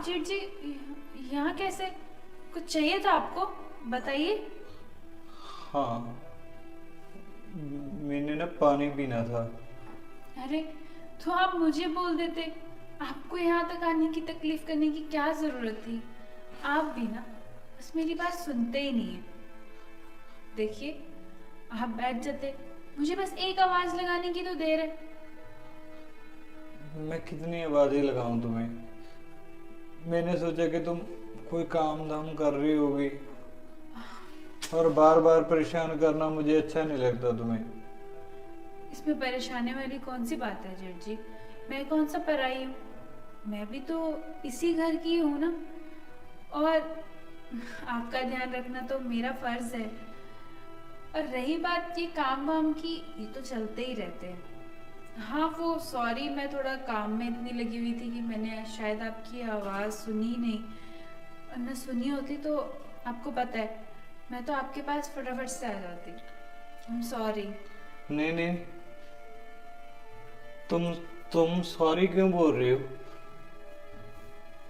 जेठ जी, यहाँ कैसे? कुछ चाहिए था आपको? बताइए। हाँ, मैंने ना पानी पीना था। अरे, तो आप मुझे बोल देते। आपको यहाँ तक आने की तकलीफ करने की क्या जरूरत थी? आप भी ना बस मेरी बात सुनते ही नहीं है। देखिए, आप बैठ जाते, मुझे बस एक आवाज लगाने की तो देर है। मैं कितनी आवाज़ें लगाऊं तुम्हें? मैंने सोचा कि तुम कोई काम धाम कर रही होगी, और बार बार परेशान करना मुझे अच्छा नहीं लगता तुम्हें। इसमें परेशानी वाली कौन सी बात है जेठ जी? मैं कौन सा पराई हूँ? मैं भी तो इसी घर की हूँ ना। और आपका ध्यान रखना तो मेरा फर्ज है। और रही बात ये काम वाम की, ये तो चलते ही रहते हैं। हाँ, वो सॉरी, मैं थोड़ा काम में इतनी लगी हुई थी कि मैंने शायद आपकी आवाज़ सुनी ही नहीं। वरना सुनी होती तो आपको पता है, मैं तो आपके पास फटाफट से आ जाती। I am sorry. नहीं नहीं, तुम तुम सॉरी क्यों बोल रही हो?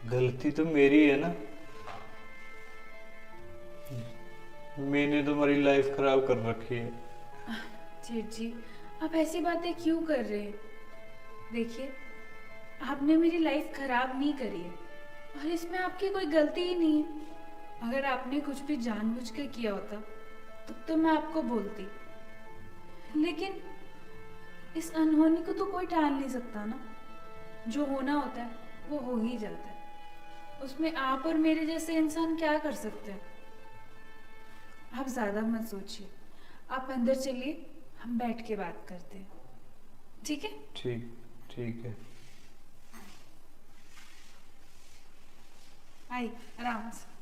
गलती तो मेरी है ना। मैंने तुम्हारी लाइफ खराब कर रखी है। जेठ जी, आप ऐसी बातें क्यों कर रहे हैं? देखिए, आपने मेरी लाइफ खराब नहीं करी है, और इसमें आपकी कोई गलती ही नहीं है। अगर आपने कुछ भी जानबूझ कर किया होता तब तो मैं आपको बोलती, लेकिन इस अनहोनी को तो कोई टाल नहीं सकता ना। जो होना होता है वो हो ही जाता है। उसमें आप और मेरे जैसे इंसान क्या कर सकते हैं? आप ज्यादा मत सोचिए, आप अंदर चलिए, हम बैठ के बात करते हैं, ठीक है? ठीक ठीक है। आई, आराम से।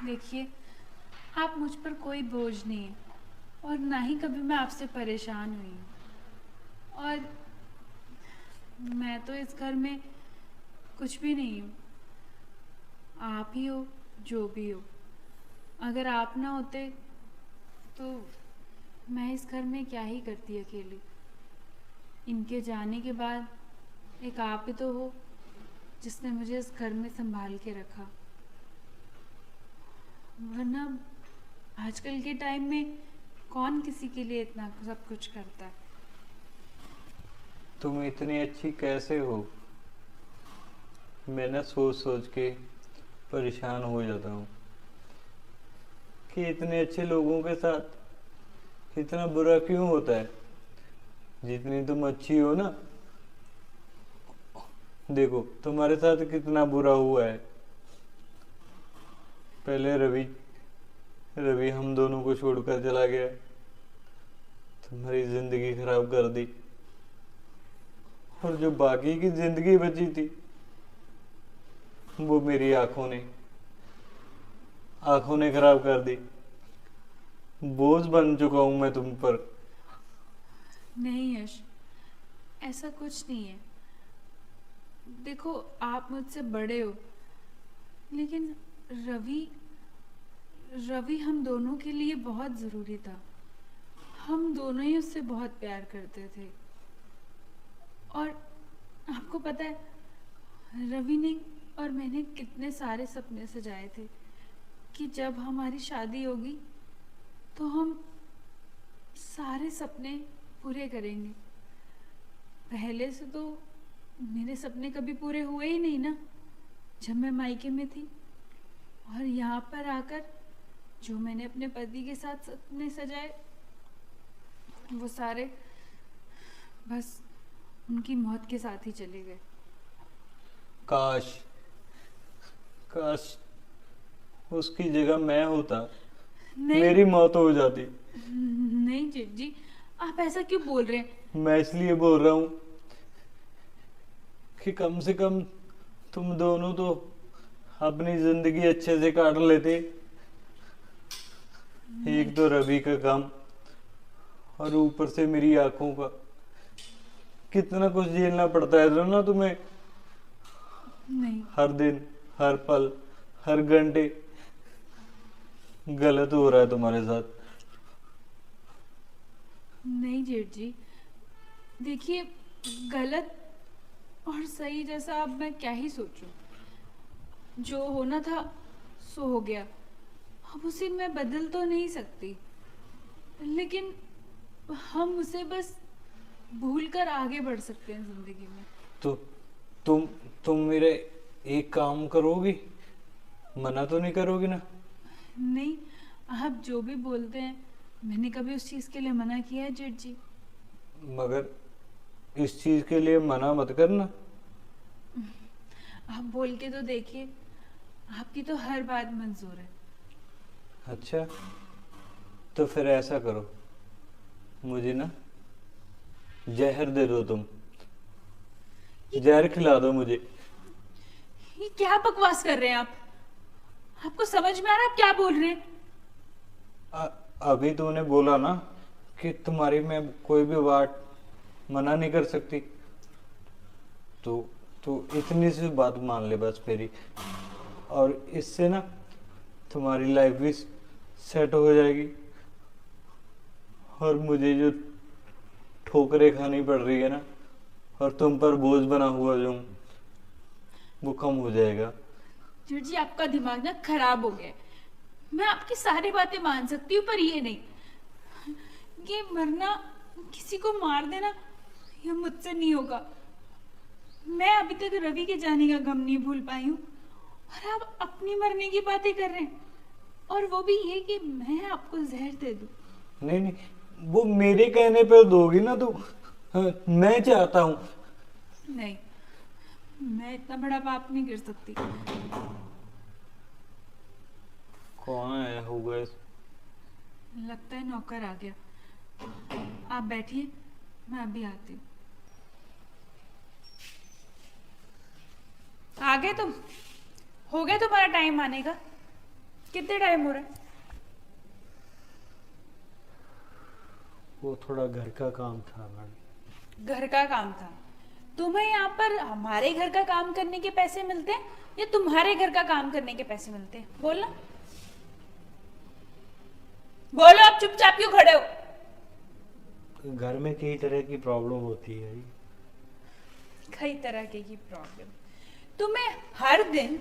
देखिए, आप मुझ पर कोई बोझ नहीं है, और ना ही कभी मैं आपसे परेशान हुई हूँ। और मैं तो इस घर में कुछ भी नहीं हूँ। आप ही हो, जो भी हो। अगर आप ना होते तो मैं इस घर में क्या ही करती अकेली। इनके जाने के बाद एक आप ही तो हो जिसने मुझे इस घर में संभाल के रखा। वरना आजकल के टाइम में कौन किसी के लिए इतना सब कुछ करता है? तुम इतनी अच्छी कैसे हो? मैं ना सोच सोच के परेशान हो जाता हूँ कि इतने अच्छे लोगों के साथ इतना बुरा क्यों होता है। जितनी तुम अच्छी हो ना, देखो तुम्हारे साथ कितना बुरा हुआ है। पहले रवि रवि हम दोनों को छोड़कर चला गया, तुम्हारी जिंदगी खराब कर दी। और जो बाकी की जिंदगी बची थी, वो मेरी आंखों ने खराब कर दी। बोझ बन चुका हूं मैं तुम पर। नहीं यश, ऐसा कुछ नहीं है। देखो, आप मुझसे बड़े हो, लेकिन रवि रवि हम दोनों के लिए बहुत ज़रूरी था। हम दोनों ही उससे बहुत प्यार करते थे। और आपको पता है, रवि ने और मैंने कितने सारे सपने सजाए थे कि जब हमारी शादी होगी तो हम सारे सपने पूरे करेंगे। पहले से तो मेरे सपने कभी पूरे हुए ही नहीं ना, जब मैं मायके में थी। और यहाँ पर आकर जो मैंने अपने पति के साथ सपने सजाए, वो सारे बस उनकी मौत के साथ ही चले गए। काश काश उसकी जगह मैं होता, नहीं, मेरी मौत हो जाती। नहीं जेठ जी, आप ऐसा क्यों बोल रहे हैं? मैं इसलिए बोल रहा हूँ कि कम से कम तुम दोनों तो अपनी जिंदगी अच्छे से काट लेते। नहीं, एक तो रवि का काम, और ऊपर से मेरी आंखों का। कितना कुछ झेलना पड़ता है ना तुम्हें। नहीं, हर दिन, हर पल, हर घंटे गलत हो रहा है तुम्हारे साथ। नहीं जेठ जी, देखिए, गलत और सही जैसा अब मैं क्या ही सोचूं। जो होना था सो हो गया, अब उसे मैं बदल तो नहीं सकती, लेकिन हम उसे बस भूल कर आगे बढ़ सकते हैं जिंदगी में। तो तुम तुम मेरे एक काम करोगी, मना तो नहीं करोगी ना? नहीं, आप जो भी बोलते हैं, मैंने कभी उस चीज़ के लिए मना किया है जेठ जी? मगर इस चीज के लिए मना मत करना। आप बोल के तो देखिए, आपकी तो हर बात मंजूर है। अच्छा, तो फिर ऐसा करो, मुझे ना जहर दे दो तुम, जहर खिला दो मुझे। ये क्या बकवास कर रहे हैं आप? आपको समझ में आ रहा है आप क्या बोल रहे हैं? अभी तूने बोला ना कि तुम्हारी मैं कोई भी बात मना नहीं कर सकती, तो इतनी सी बात मान ले बस मेरी, और इससे ना तुम्हारी लाइफ भी सेट हो जाएगी, और मुझे जो ठोकरें खानी पड़ रही है ना, और तुम पर बोझ बना हुआ जो हूं, वो कम हो जाएगा। जेठ जी, आपका दिमाग ना खराब हो गया है। मैं आपकी सारी बातें मान सकती हूँ, पर ये नहीं। ये मरना, किसी को मार देना, ये मुझसे नहीं होगा। मैं अभी तक रवि के जाने का गम नहीं भूल पाई हूँ, और आप अपनी मरने की बातें कर रहे हैं, और वो भी ये कि मैं आपको जहर दे दूं। नहीं नहीं, वो मेरे कहने पर दोगी ना तू? मैं चाहता हूँ। नहीं, मैं इतना बड़ा पाप नहीं कर सकती। कौन आया होगा लगता है नौकर आ गया। आप बैठिए, मैं अभी आती हूँ। आ गए तुम? हो गया तुम्हारा टाइम आने का? कितने टाइम हो रहा है? वो थोड़ा घर का काम था मैडम। घर का काम था? तुम्हें यहाँ पर हमारे घर का काम करने के पैसे मिलते हैं या तुम्हारे घर का काम करने के पैसे मिलते हैं? बोलना, बोलो। आप चुपचाप क्यों खड़े हो? घर में कई तरह की प्रॉब्लम होती है। कई तरह की प्रॉब्लम? तुम्हें हर दिन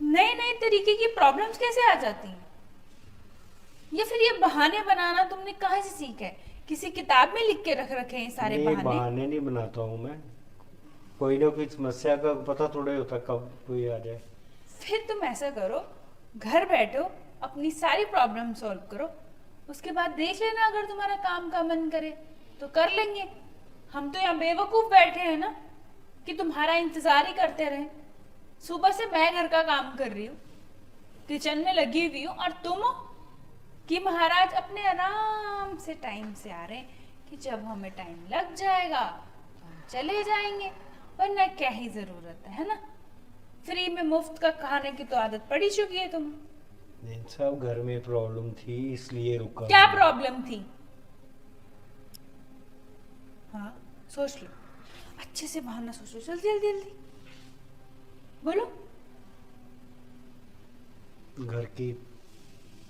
नए नए तरीके की प्रॉब्लम्स कैसे आ जाती हैं? या फिर ये बहाने बनाना तुमने कहाँ से सीखा है? किसी किताब में लिख के रख रखे हैं सारे नहीं, बहाने? नहीं बनाता हूँ मैं। कोई ना कोई समस्या का पता थोड़ा होता कब कोई आ जाए। फिर तुम ऐसा करो, घर बैठो, अपनी सारी प्रॉब्लम सॉल्व करो, उसके बाद देख लेना, अगर तुम्हारा काम का मन करे तो कर लेंगे। हम तो यहाँ बेवकूफ बैठे हैं ना कि तुम्हारा इंतजार ही करते रहे। सुबह से मैं घर का काम कर रही हूँ, किचन में लगी हुई हूँ, और तुम कि महाराज अपने आराम से टाइम से आ रहे हैं कि जब हमें टाइम लग जाएगा तो हम चले जाएंगे, वरना क्या ही जरूरत है ना? फ्री में मुफ्त का खाने की तो आदत पड़ी चुकी है तुम्हें। नहीं साहब, घर में प्रॉब्लम थी इसलिए रुका। क्या प्रॉब्लम थी? हाँ, सोच लो, अच्छे से बहाना सोच लो, जल्दी जल्दी जल्दी बोलो। घर की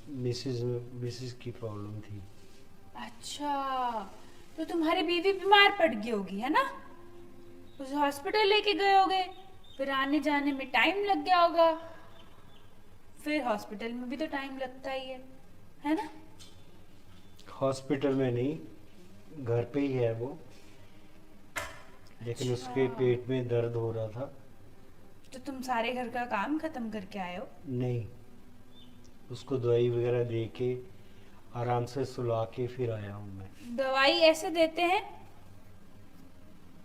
मिसेस की प्रॉब्लम थी। अच्छा, तो तुम्हारी बीवी बीमार पड़ गई होगी, है ना? उसे हॉस्पिटल लेके गए होगे, फिर आने जाने में टाइम लग गया होगा, फिर हॉस्पिटल में भी तो टाइम लगता ही है ना? हॉस्पिटल में नहीं, घर पे ही है वो, लेकिन उसके पेट में दर्द हो रहा था। तो तुम सारे घर का काम खत्म करके आए हो? नहीं, उसको दवाई वगैरह दे के आराम से सुला के फिर आया हूँ मैं। दवाई ऐसे देते हैं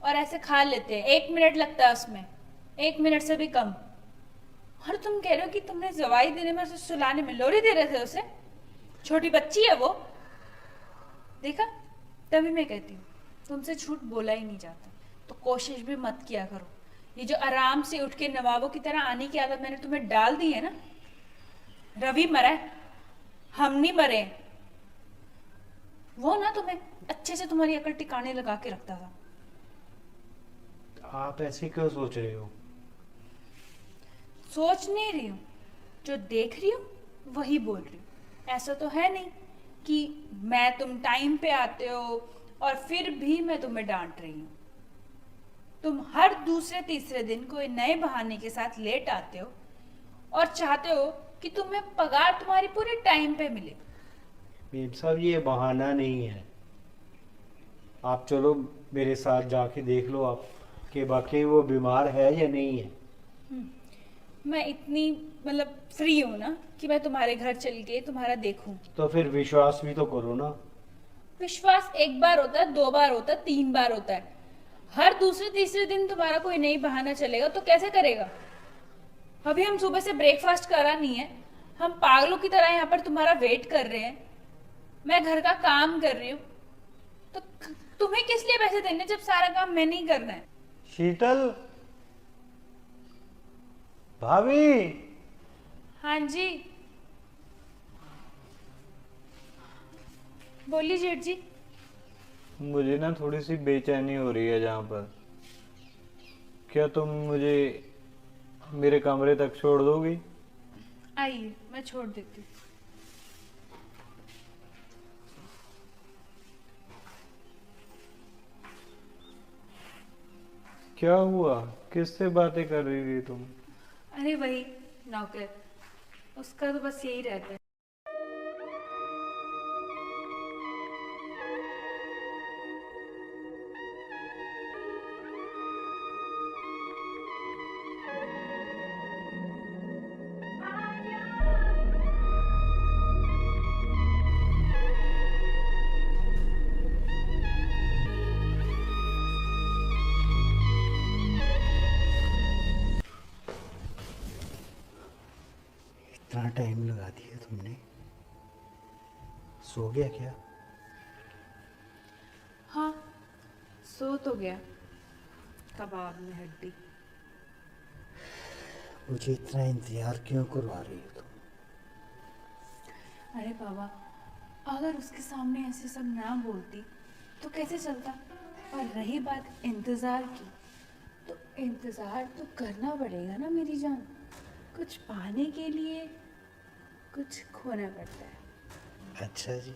और ऐसे खा लेते हैं, 1 मिनट लगता है उसमें, 1 मिनट से भी कम। और तुम कह रहे हो कि तुमने दवाई देने में, उसे सुलाने में लोरी दे रहे थे उसे? छोटी बच्ची है वो, देखा? तभी मैं कहती हूँ तुमसे झूठ बोला ही नहीं जाता, तो कोशिश भी मत किया करो। ये जो आराम से उठ के नवाबों की तरह आने की आदत मैंने तुम्हें डाल दी है ना, रवि मरा है, हम नहीं मरे। वो ना तुम्हें अच्छे से तुम्हारी अकल टिकाने लगा के रखता था। आप ऐसे क्यों सोच रहे हो? सोच नहीं रही हूँ, जो देख रही हूँ वही बोल रही हूँ। ऐसा तो है नहीं कि तुम टाइम पे आते हो और फिर भी मैं तुम्हें डांट रही हूँ। तुम हर दूसरे तीसरे दिन कोई नए बहाने के साथ लेट आते हो और चाहते हो कि तुम्हें पगार तुम्हारी पूरे टाइम पे मिले। मेम साहब ये बहाना नहीं है। आप चलो मेरे साथ जाके देख लो आप कि वाकई वो बीमार है या नहीं है। मैं इतनी फ्री हूँ ना कि मैं तुम्हारे घर चल के तुम्हारा देखूं। तो फिर विश्वास भी तो करो ना। विश्वास एक बार होता है, 2 बार होता है, 3 बार होता है। हर दूसरे तीसरे दिन तुम्हारा कोई नई बहाना चलेगा तो कैसे करेगा? अभी हम सुबह से ब्रेकफास्ट करा नहीं है, हम पागलों की तरह यहाँ पर तुम्हारा वेट कर रहे हैं। मैं घर का काम कर रही हूँ, तो तुम्हें किस लिए पैसे देने जब सारा काम मैंने ही करना है? शीतल, भाभी। हाँ जी, बोलिए जेठ जी। मुझे ना थोड़ी सी बेचैनी हो रही है जहाँ पर। क्या तुम मुझे मेरे कमरे तक छोड़ दोगी? आइए, मैं छोड़ देती हूँ। क्या हुआ? किससे बातें कर रही थी तुम? अरे वही नौकर, उसका तो बस यही रहता है। इतना टाइम लगा दिया तुमने। सो गया क्या? हाँ, सो तो गया, कबाब में हड्डी। मुझे इतना इंतजार क्यों करवा रही हो तुम? अरे बाबा, अगर उसके सामने ऐसे सब ना बोलती तो कैसे चलता? और रही बात इंतजार की, तो इंतजार तो करना पड़ेगा ना मेरी जान। कुछ पाने के लिए कुछ खोना पड़ता है। अच्छा जी।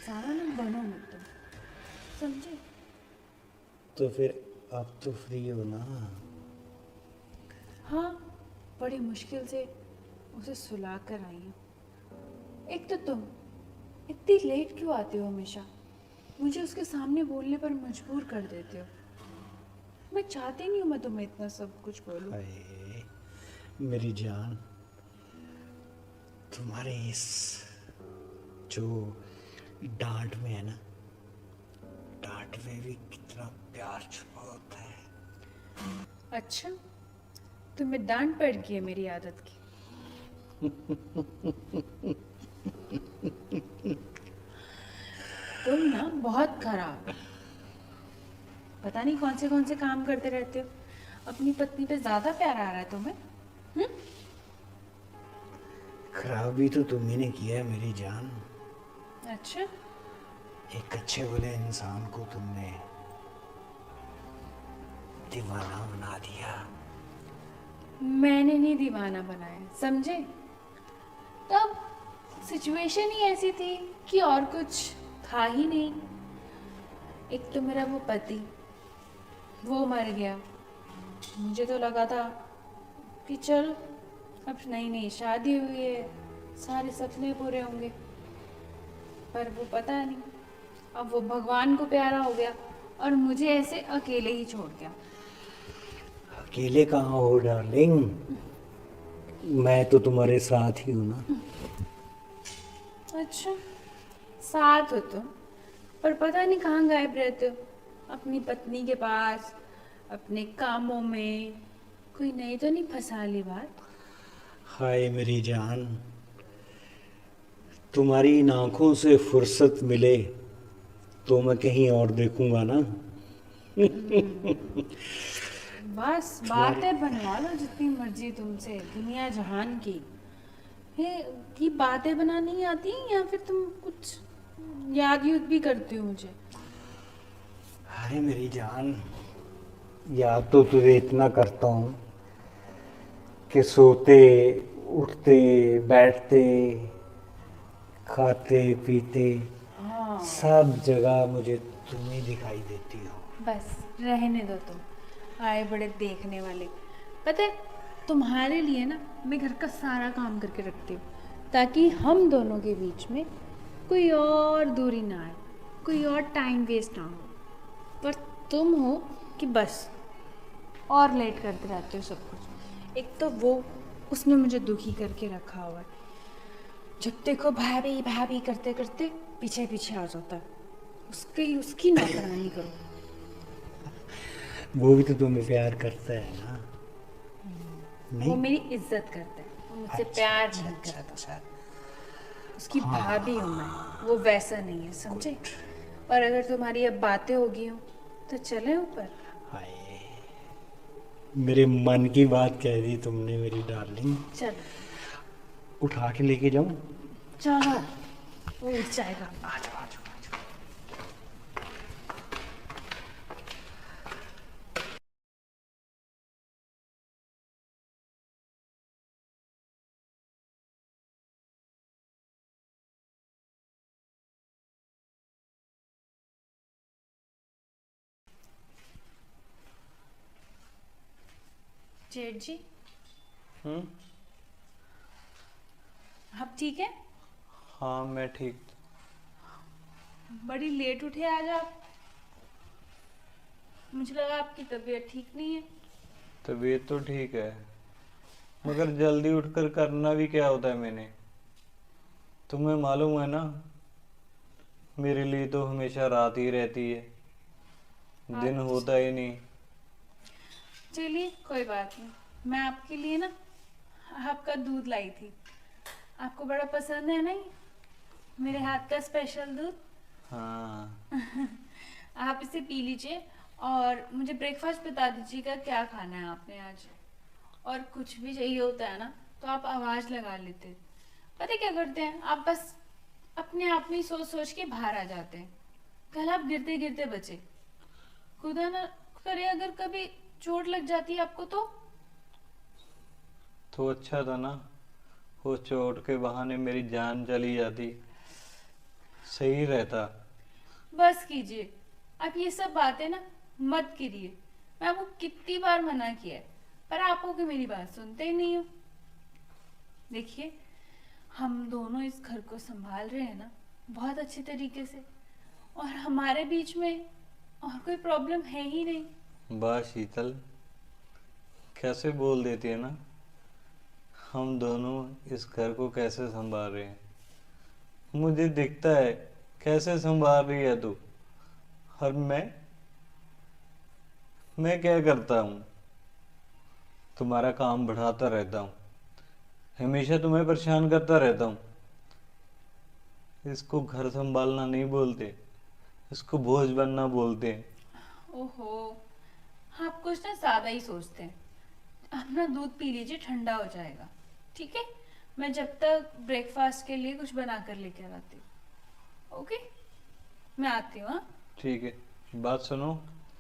सारा ना बनो मत तुम, समझे? तो फिर आप तो फ्री हो ना? हाँ, बड़ी मुश्किल से उसे सुला कर आई हूँ। एक तो तुम इतनी लेट क्यों आते हो हमेशा? मुझे उसके सामने बोलने पर मजबूर कर देते हो। मैं चाहती नहीं हूँ मैं तुम्हें इतना सब कुछ बोलूँ। हाय मेरी जान, तुम्हारे इस जो डांट में है ना, डांट में भी कितना प्यार छुपा होता है। अच्छा, तुम्हें डांट पड़ गई है मेरी आदत की? तुम ना बहुत खराब, पता नहीं कौन से काम करते रहते हो। अपनी पत्नी पे ज्यादा प्यार आ रहा है तुम्हें? खराबी तो तुम्ही ने किया है मेरी जान। अच्छा, एक अच्छे भले इंसान को तुमने दीवाना बना दिया। मैंने नहीं दीवाना बनाया, समझे? तब सिचुएशन ही ऐसी थी कि और कुछ था ही नहीं। एक तो मेरा वो पति, वो मर गया। मुझे तो लगा था कि चल अब नई नई शादी हुई है, सारे सपने पूरे होंगे। पर वो पता नहीं, अब वो भगवान को प्यारा हो गया और मुझे ऐसे अकेले ही छोड़ गया। अकेले कहाँ हो डार्लिंग, मैं तो तुम्हारे साथ ही हूँ ना। अच्छा, साथ हो तुम, पर पता नहीं कहाँ गायब रहते हो। अपनी पत्नी के पास, अपने कामों में। कोई नई तो नहीं फंसा ली बात? हाय मेरी जान, तुम्हारी इन आंखों से फुर्सत मिले तो मैं कहीं और देखूंगा ना। बस बातें बनवा लो जितनी मर्जी तुमसे, दुनिया जहान की। ये बातें बनानी ही आती हैं या फिर तुम कुछ याद यूद भी करती हो मुझे? अरे मेरी जान, याद तो तुझे इतना करता हूँ कि सोते उठते बैठते खाते पीते हाँ सब जगह मुझे तुम ही दिखाई देती हो। बस रहने दो तुम, आए बड़े देखने वाले। पता है तुम्हारे लिए ना मैं घर का सारा काम करके रखती हूँ, ताकि हम दोनों के बीच में कोई और दूरी ना आए, कोई और टाइम वेस्ट ना हो। पर तुम हो कि बस और लेट करते रहते हो सब कुछ। एक तो वो उसने मुझे दुखी करके रखा हुआ है, जब देखो भाभी भाभी करते करते पीछे पीछे आ जाता है। उसकी उसकी नौकरानी करो। वो भी तो तुम्हें प्यार करता है ना? वो नहीं? मेरी इज्जत करता है, वो मुझसे प्यार नहीं करता। अच्छा। उसकी भाभी हूँ मैं, वो वैसा नहीं है, समझे? और अगर तुम्हारी अब बातें होगी हो तो चले ऊपर। हाय, मेरे मन की बात कह दी तुमने मेरी डार्लिंग। चलो उठा के लेके जाऊं? चलो, वो उठ जाएगा। आ जाओ आ जाओ आ जाओ। जेठ जी हम्म। आप ठीक है? हाँ मैं ठीक। बड़ी लेट उठे आज आप, मुझे लगा आपकी तबीयत ठीक नहीं है। तबीयत तो ठीक है, मगर जल्दी उठकर करना भी क्या होता है मैंने, तुम्हें मालूम है ना, मेरे लिए तो हमेशा रात ही रहती है, दिन होता ही नहीं। चलिए कोई बात नहीं, मैं आपके लिए ना आपका दूध लाई थी। आपको बड़ा पसंद है नहीं मेरे हाथ का स्पेशल दूध? हाँ। आप इसे पी लीजिए और मुझे ब्रेकफास्ट बता दीजिएगा क्या खाना है आपने आज। और कुछ भी चाहिए होता है ना तो आप आवाज लगा लेते। पता है क्या करते हैं आप, बस अपने आप में ही सोच सोच के बाहर आ जाते हैं। कल आप गिरते गिरते बचे, खुदा ना करे अगर कभी चोट लग जाती है आपको तो अच्छा था ना, वो चोट के बहाने मेरी जान चली जाती, सही रहता। बस कीजिए, आप ये सब बातें ना मत कीजिए। मैं आपको कितनी बार मना किया है, पर आप हो कि मेरी बात सुनते ही नहीं हो। देखिए हम दोनों इस घर को संभाल रहे हैं ना बहुत अच्छे तरीके से, और हमारे बीच में और कोई प्रॉब्लम है ही नहीं। वाह शीतल, कैसे बोल देती है ना, हम दोनों इस घर को कैसे संभाल रहे हैं, मुझे दिखता है कैसे संभाल रही है तू। और मैं क्या करता हूँ, तुम्हारा काम बढ़ाता रहता हूँ, हमेशा तुम्हें परेशान करता रहता हूँ। इसको घर संभालना नहीं बोलते, इसको बोझ बनना बोलते हैं। ओहो, आप कुछ ना ज्यादा ही सोचते हैं। आप ना दूध पी लीजिए, ठंडा हो जाएगा। ठीक है, मैं जब तक ब्रेकफास्ट के लिए कुछ बना कर लेकर आती हूँ। ओके, मैं आती हूँ। हाँ ठीक है, बात सुनो,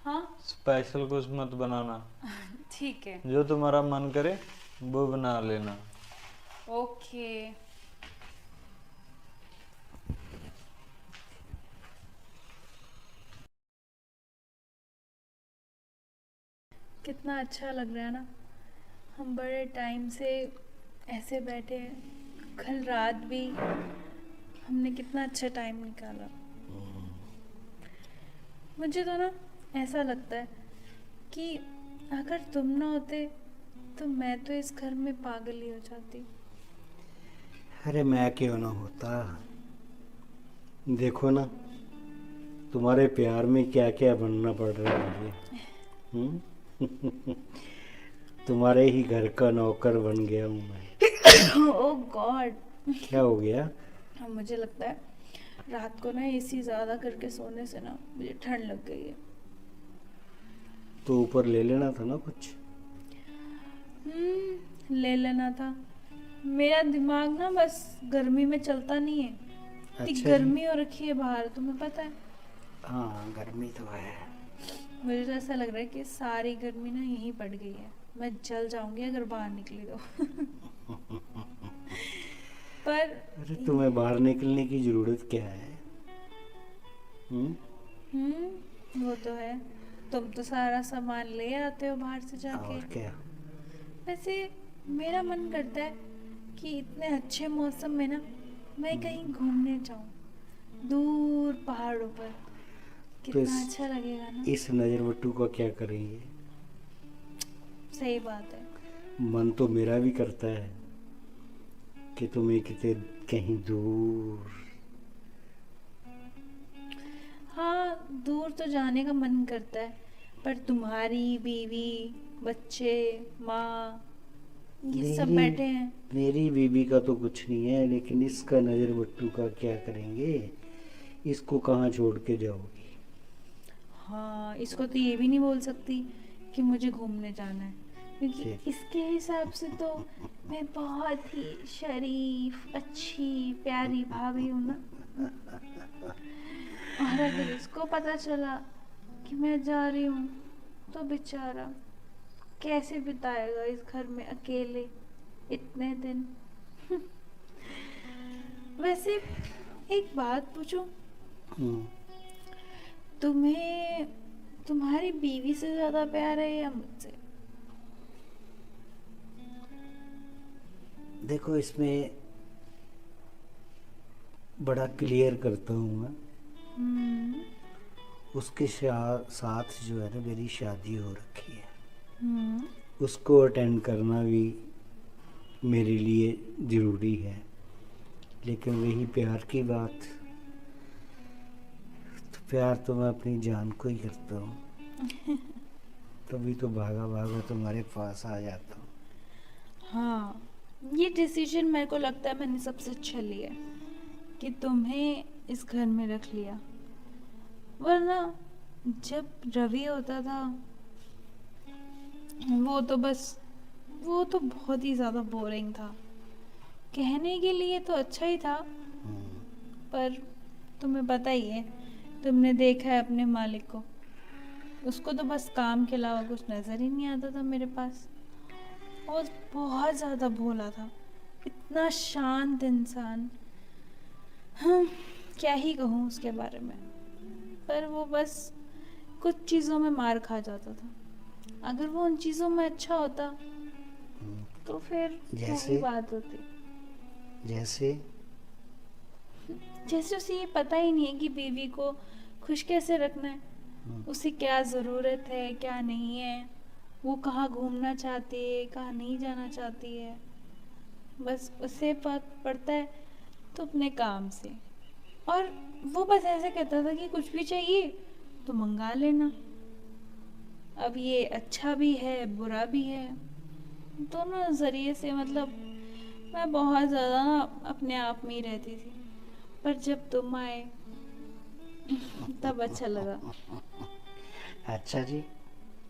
हाँ स्पेशल कुछ मत बनाना, ठीक है। जो तुम्हारा मन करे वो बना लेना। ओके। कितना अच्छा लग रहा है ना, हम बड़े टाइम से ऐसे बैठे हैं। कल रात भी हमने कितना अच्छा टाइम निकाला। मुझे तो ना ऐसा लगता है कि अगर तुम ना होते तो मैं तो इस घर में पागल ही हो जाती। अरे मैं क्यों ना होता? देखो ना, तुम्हारे प्यार में क्या क्या बनना पड़ रहा है मुझे। हम्म? तुम्हारे ही घर का नौकर बन गया हूँ मैं। ओह गॉड, क्या हो गया? मुझे लगता है रात को ना एसी ज़्यादा करके सोने से ना मुझे ठंड लग गई है। तो ऊपर ले लेना था ना कुछ। ले लेना था। मेरा दिमाग ना बस गर्मी में चलता नहीं है। इतनी अच्छा जी। गर्मी हो रखी है बाहर, तुम्हें पता है? हाँ गर्मी तो है। मुझे तो ऐसा लग रहा है कि सारी गर्मी ना यहीं पड़ गई है। मैं जल जाऊंगी अगर बाहर निकली तो। पर अरे तुम्हें बाहर निकलने की जरूरत क्या है? वो तो है, तुम तो सारा सामान ले आते हो बाहर से जाके। और क्या? वैसे मेरा मन करता है कि इतने अच्छे मौसम में ना मैं कहीं घूमने जाऊं, दूर पहाड़ों पर। तो कितना अच्छा लगेगा ना। इस नज़रबट्टू का क्या करेंगे? सही बात है। मन तो मेरा भी करता है कि तुम्हें कितने कहीं दूर। हाँ, दूर तो जाने का मन करता है, पर तुम्हारी बीवी, बच्चे, माँ, ये सब बैठे हैं। मेरी बीबी का तो कुछ नहीं है, लेकिन इसका नज़रबट्टू का क्या करेंगे? इसको कहाँ छोड़ के जाओगी? हाँ, इसको तो ये भी नहीं बोल सकती कि मुझे घूमने जाना है, क्योंकि ठीक। इसके हिसाब से तो मैं बहुत ही शरीफ, अच्छी, प्यारी भाभी हूँ ना। और अगर इसको पता चला कि मैं जा रही हूँ तो बेचारा कैसे बिताएगा इस घर में अकेले इतने दिन। वैसे एक बात पूछूं, हम्म, तुम्हें तुम्हारी बीवी से ज्यादा प्यार है या मुझसे? देखो, इसमें बड़ा क्लियर करता हूँ मैं। हम्म उसके साथ जो है ना, मेरी शादी हो रखी है। हम्म उसको अटेंड करना भी मेरे लिए ज़रूरी है, लेकिन वही प्यार की बात, तो प्यार तो मैं अपनी जान को ही करता हूँ। तभी तो भागा भागा तुम्हारे पास आ जाता हूँ। हाँ, ये डिसीजन मेरे को लगता है मैंने सबसे अच्छा लिया है कि तुम्हें इस घर में रख लिया। वरना जब रवि होता था वो तो बहुत ही ज़्यादा बोरिंग था। कहने के लिए तो अच्छा ही था, पर तुम्हें पता ही है, तुमने देखा है अपने मालिक को, उसको तो बस काम के अलावा कुछ नज़र ही नहीं आता था मेरे पास। और बहुत ज़्यादा भोला था, इतना शांत इंसान। हाँ, क्या ही कहूँ उसके बारे में। पर वो बस कुछ चीज़ों में मार खा जाता था। अगर वो उन चीज़ों में अच्छा होता तो फिर जैसे? वही बात होती। जैसे जैसे उसे ये पता ही नहीं है कि बीवी को खुश कैसे रखना है, उसे क्या ज़रूरत है क्या नहीं है, वो कहाँ घूमना चाहती है कहाँ नहीं जाना चाहती है। बस उसे फर्क पड़ता है तो अपने काम से। और वो बस ऐसे कहता था कि कुछ भी चाहिए तो मंगा लेना। अब ये अच्छा भी है बुरा भी है, दोनों नज़रिए से। मतलब मैं बहुत ज़्यादा ना अपने आप में ही रहती थी, पर जब तुम आए तब अच्छा लगा। अच्छा जी।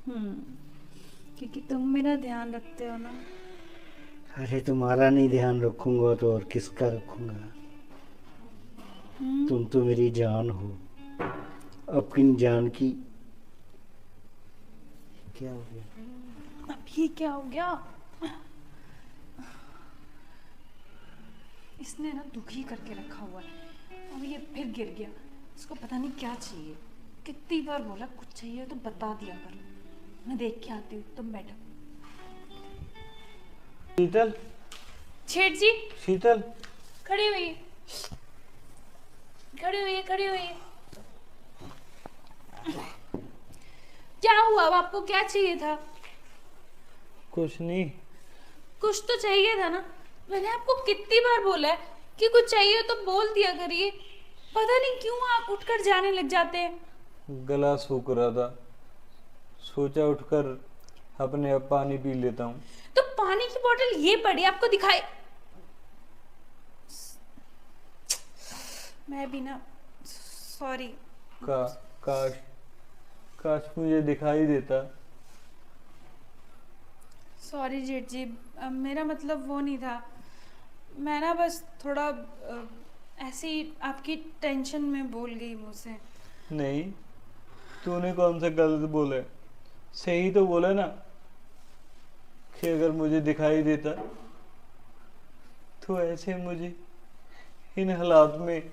क्योंकि तुम मेरा ध्यान रखते हो ना। अरे तुम्हारा नहीं ध्यान रखूंगा तो और किसका रखूंगा? तुम तो मेरी जान हो। अपनी जान की क्या हो गया? अब ये क्या हो गया? इसने ना दुखी करके रखा हुआ है और ये फिर गिर गया। इसको पता नहीं क्या चाहिए। कितनी बार बोला कुछ चाहिए तो बता दिया करो, मैं देख के आती हूँ, तुम बैठो। शीतल, सेठ जी, शीतल, खड़ी हुई खड़ी हुई। क्या हुआ? अब आपको क्या चाहिए था? कुछ नहीं। कुछ तो चाहिए था ना। मैंने आपको कितनी बार बोला है कि कुछ चाहिए तो बोल दिया करिए। पता नहीं क्यों आप उठकर जाने लग जाते हैं। गला सूख रहा था, सोचा उठकर अपने आप पानी पी लेता हूँ। तो पानी की बोतल ये पड़ी आपको दिखाई। मैं भी ना सॉरी। काश काश मुझे दिखाई देता। सॉरी जेठ जी, मेरा मतलब वो नहीं था। मैं ना बस थोड़ा ऐसे ही आपकी टेंशन में बोल गई मुँह से। नहीं, तूने कौन सा गलत बोला है? सही तो बोला ना कि अगर मुझे दिखाई देता तो ऐसे मुझे इन हालात में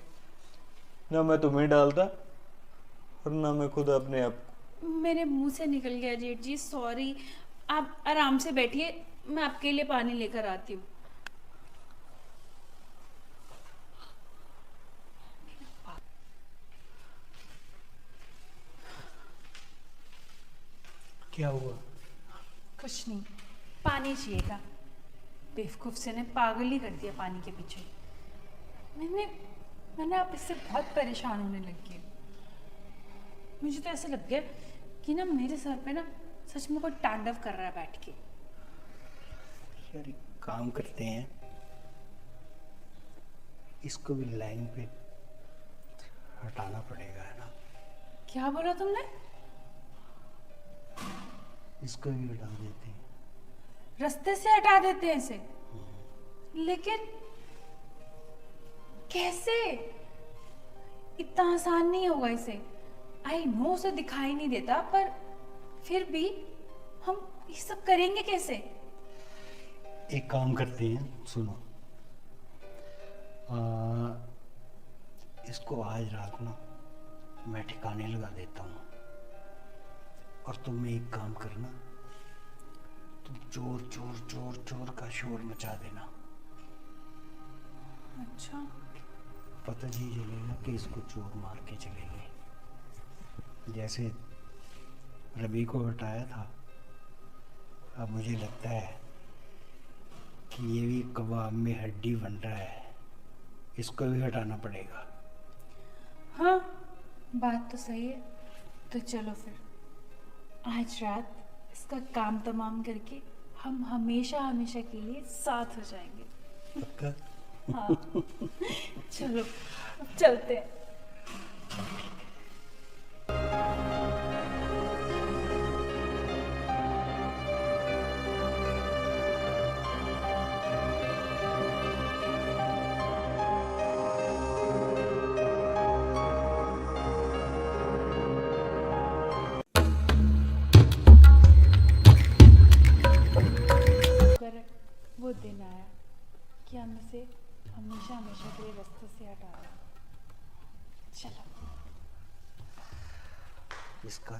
ना मैं तुम्हें डालता और ना मैं खुद अपने आप मेरे मुंह से निकल गया जेठ जी, सॉरी। आप आराम से बैठिए, मैं आपके लिए पानी लेकर आती हूँ। क्या हुआ? कुछ नहीं, पानी चाहिए था। बेवकूफ से ने पागल ही कर दिया पानी के पीछे। मैंने आप इससे बहुत परेशान होने लगी। मुझे तो ऐसा लग गया कि ना मेरे सर पे ना सच में कोई तांडव कर रहा है बैठ के। यार एक काम करते हैं, इसको भी लाइन पे हटाना पड़ेगा, है ना? क्या बोला तुमने? इसको भी हटा देते हैं। रास्ते से हटा देते हैं इसे? लेकिन कैसे? इतना आसान नहीं होगा इसे। आई नो उसे दिखाई नहीं देता, पर फिर भी हम ये सब करेंगे कैसे? एक काम करते हैं, सुनो। इसको आज रात ना मैं ठिकाने लगा देता हूँ, और तुम एक काम करना, तुम चोर चोर चोर चोर का शोर मचा देना। अच्छा, पता जी चलेगा कि इसको चोर मार के चले गए। जैसे रवि को हटाया था, अब मुझे लगता है कि ये भी कबाब में हड्डी बन रहा है, इसको भी हटाना पड़ेगा। हाँ बात तो सही है। तो चलो फिर आज रात इसका काम तमाम करके हम हमेशा हमेशा के लिए साथ हो जाएंगे। पक्का? हाँ चलो अब चलते हैं। पर वो दिन आया कि हम इसे हमेशा हमेशा के लिए रास्ते से हटा दें। चलो इसका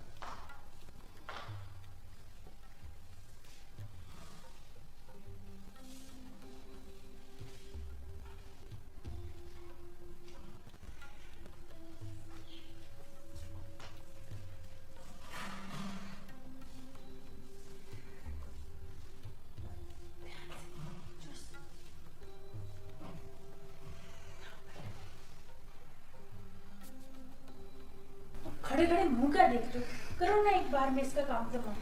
खड़े खड़े मुंह क्या देख रहे हो? करो ना एक बार में इसका काम तमाम।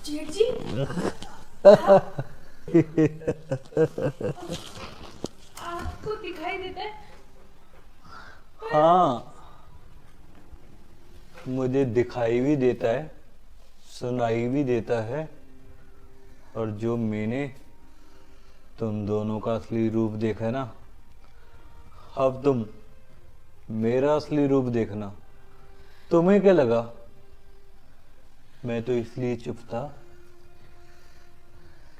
जेठ जी आपको दिखाई देता है? हाँ, मुझे दिखाई भी देता है, सुनाई भी देता है, और जो मैंने तुम दोनों का असली रूप देखा ना, अब तुम मेरा असली रूप देखना। तुम्हें क्या लगा मैं तो इसलिए चुप था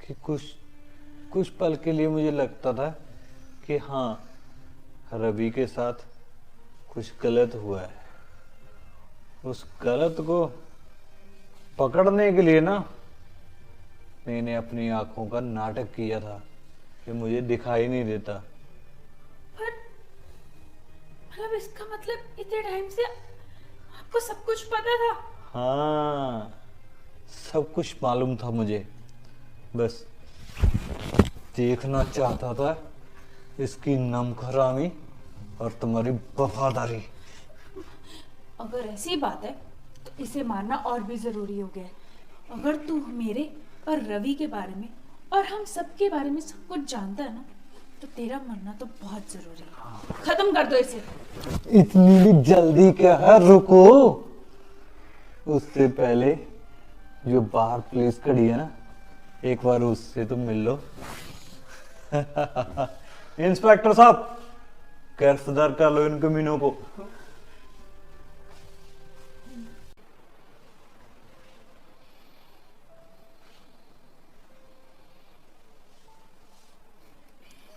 कि कुछ पल के लिए मुझे लगता था कि हाँ, रवि के साथ कुछ गलत हुआ है। उस गलत को पकड़ने के लिए ना मैंने अपनी आंखों का नाटक किया था कि मुझे दिखाई नहीं देता। पर मतलब इसका मतलब इतने टाइम से आपको सब कुछ पता था? हाँ, सब कुछ मालूम था मुझे, बस देखना चाहता था इसकी नमखरामी और तुम्हारी वफादारी। अगर ऐसी बात है तो इसे मारना और भी जरूरी हो गया है। अगर तू मेरे और रवि के बारे में और हम सब के बारे में सब कुछ जानता है ना, तो तेरा मरना तो बहुत जरूरी है। खत्म कर दो इसे। इतनी भी जल्दी क्या है? रुको, उससे पहले जो बाहर पुलिस खड़ी है ना, एक बार उससे तो मिल लो। इंस्पेक्टर साहब, गिरफ्तार कर लो इन कमीनों को।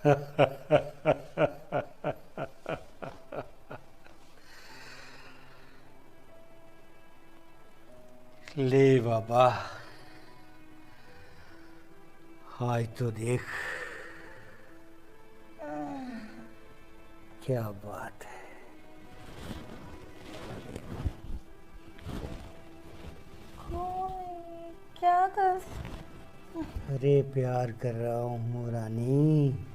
ले बाबा, आज तो देख क्या बात है। क्या कर? अरे प्यार कर रहा हूँ रानी।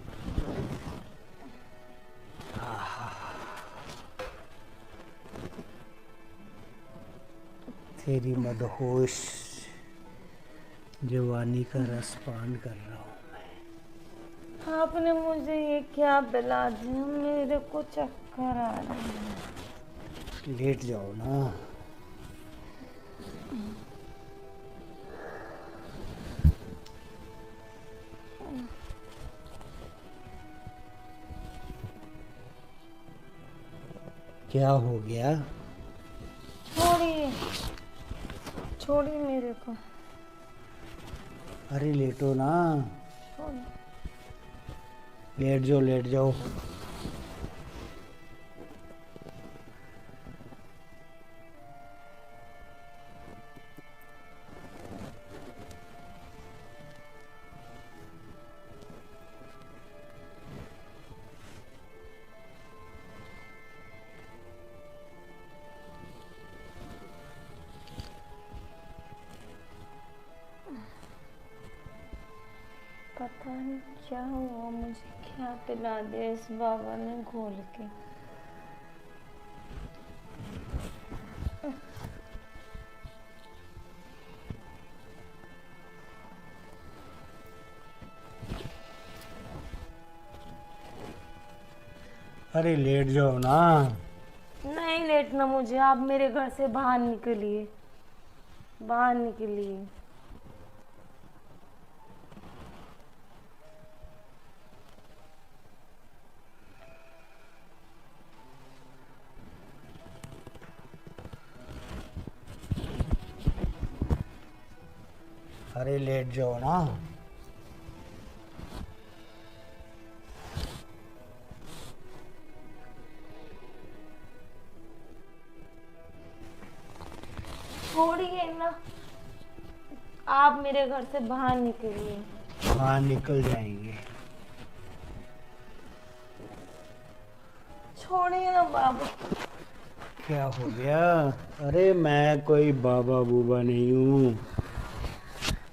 तेरी मदहोश जवानी का रस पान कर रहा हूँ। आपने मुझे ये क्या पिला दिया? मेरे को चक्कर आ रहे हैं। लेट जाओ ना। क्या हो गया? छोड़िए, छोड़िए मेरे को। अरे लेटो ना। छोड़िए। लेट जाओ, लेट जाओ। पता नहीं क्या हुआ, मुझे क्या पिला दिया इस बाबा ने घोल के। अरे लेट जाओ ना। नहीं लेटना मुझे, आप मेरे घर से बाहर निकलिए, बाहर निकलिए। अरे लेट जाओ ना। छोड़िए ना, आप मेरे घर से बाहर निकलिए। हाँ निकल जाएंगे। छोड़िए ना बाबा। क्या हो गया? अरे मैं कोई बाबा बूबा नहीं हूँ।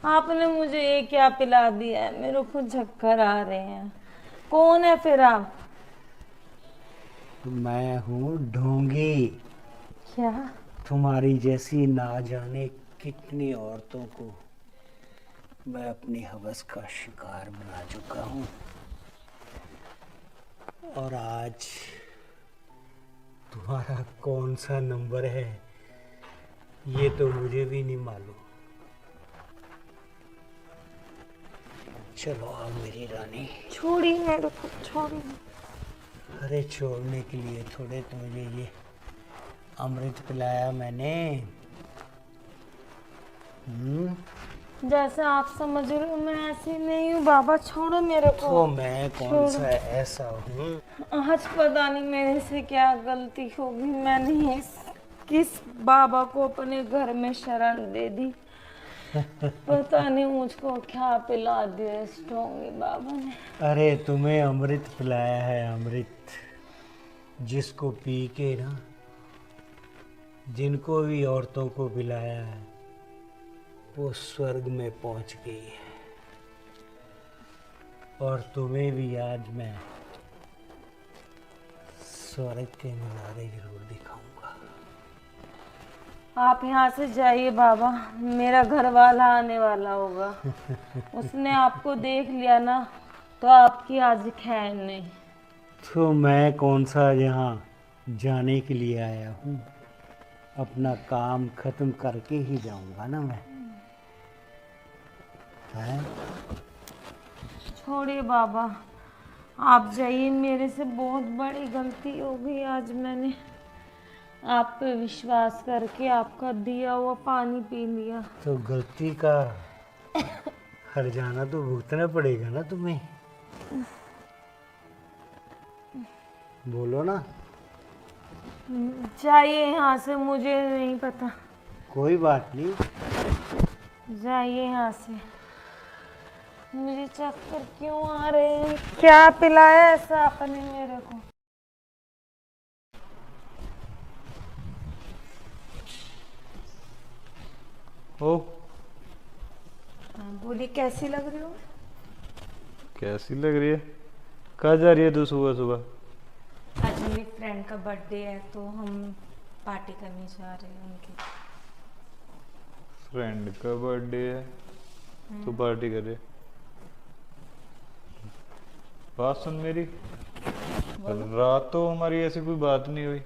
आपने मुझे ये क्या पिला दिया है? मेरे को चक्कर आ रहे हैं। कौन है फिर आप? मैं हूँ ढोंगी। क्या? तुम्हारी जैसी ना जाने कितनी औरतों को मैं अपनी हवस का शिकार बना चुका हूँ, और आज तुम्हारा कौन सा नंबर है ये तो मुझे भी नहीं मालूम। चलो आओ मेरी रानी। छोड़िए मेरे को, छोड़िए। अरे छोड़ने के लिए थोड़े तो मुझे ये अमृत पिलाया मैंने। जैसे आप समझ रहे हो मैं ऐसी नहीं हूँ बाबा, छोड़ो मेरे को। तो मैं कौन सा ऐसा हूँ? आज पता नहीं मेरे से क्या गलती होगी, मैंने किस बाबा को अपने घर में शरण दे दी। पता नहीं मुझको क्या पिला दिया इस ढोंगी बाबा ने। अरे तुम्हें अमृत पिलाया है, अमृत, जिसको पी के ना जिनको भी औरतों को पिलाया है वो स्वर्ग में पहुंच गई है। और तुम्हें भी आज मैं स्वर्ग के नज़ारे जरूर दिखाऊंगा। आप यहाँ से जाइए बाबा, मेरा घर वाला आने वाला होगा। उसने आपको देख लिया ना तो आपकी आज खैर नहीं। तो मैं कौन सा यहाँ जाने के लिए आया हूँ? अपना काम खत्म करके ही जाऊंगा ना मैं। है? छोड़िए बाबा, आप जाइए, मेरे से बहुत बड़ी गलती हो गई। आज मैंने आप पे विश्वास करके आपका दिया हुआ पानी पी लिया। तो गलती का हर्जाना तो भुगतना पड़ेगा ना तुम्हें। बोलो ना। जाइए यहाँ से, मुझे नहीं पता। कोई बात नहीं। जाइए यहाँ से। मुझे चक्कर क्यों आ रहे हैं? क्या पिलाया ऐसा आपने मेरे को? ओ, हाँ, बोलिए कैसी लग रही हो? कैसी लग रही है? कहाँ जा रही है तू सुबह सुबह? आज मेरी फ्रेंड का बर्थडे है तो हम पार्टी करने जा रहे हैं उनकी। फ्रेंड का बर्थडे है, तू पार्टी कर रही है? बात सुन मेरी, रात तो हमारी ऐसी कोई बात नहीं हुई।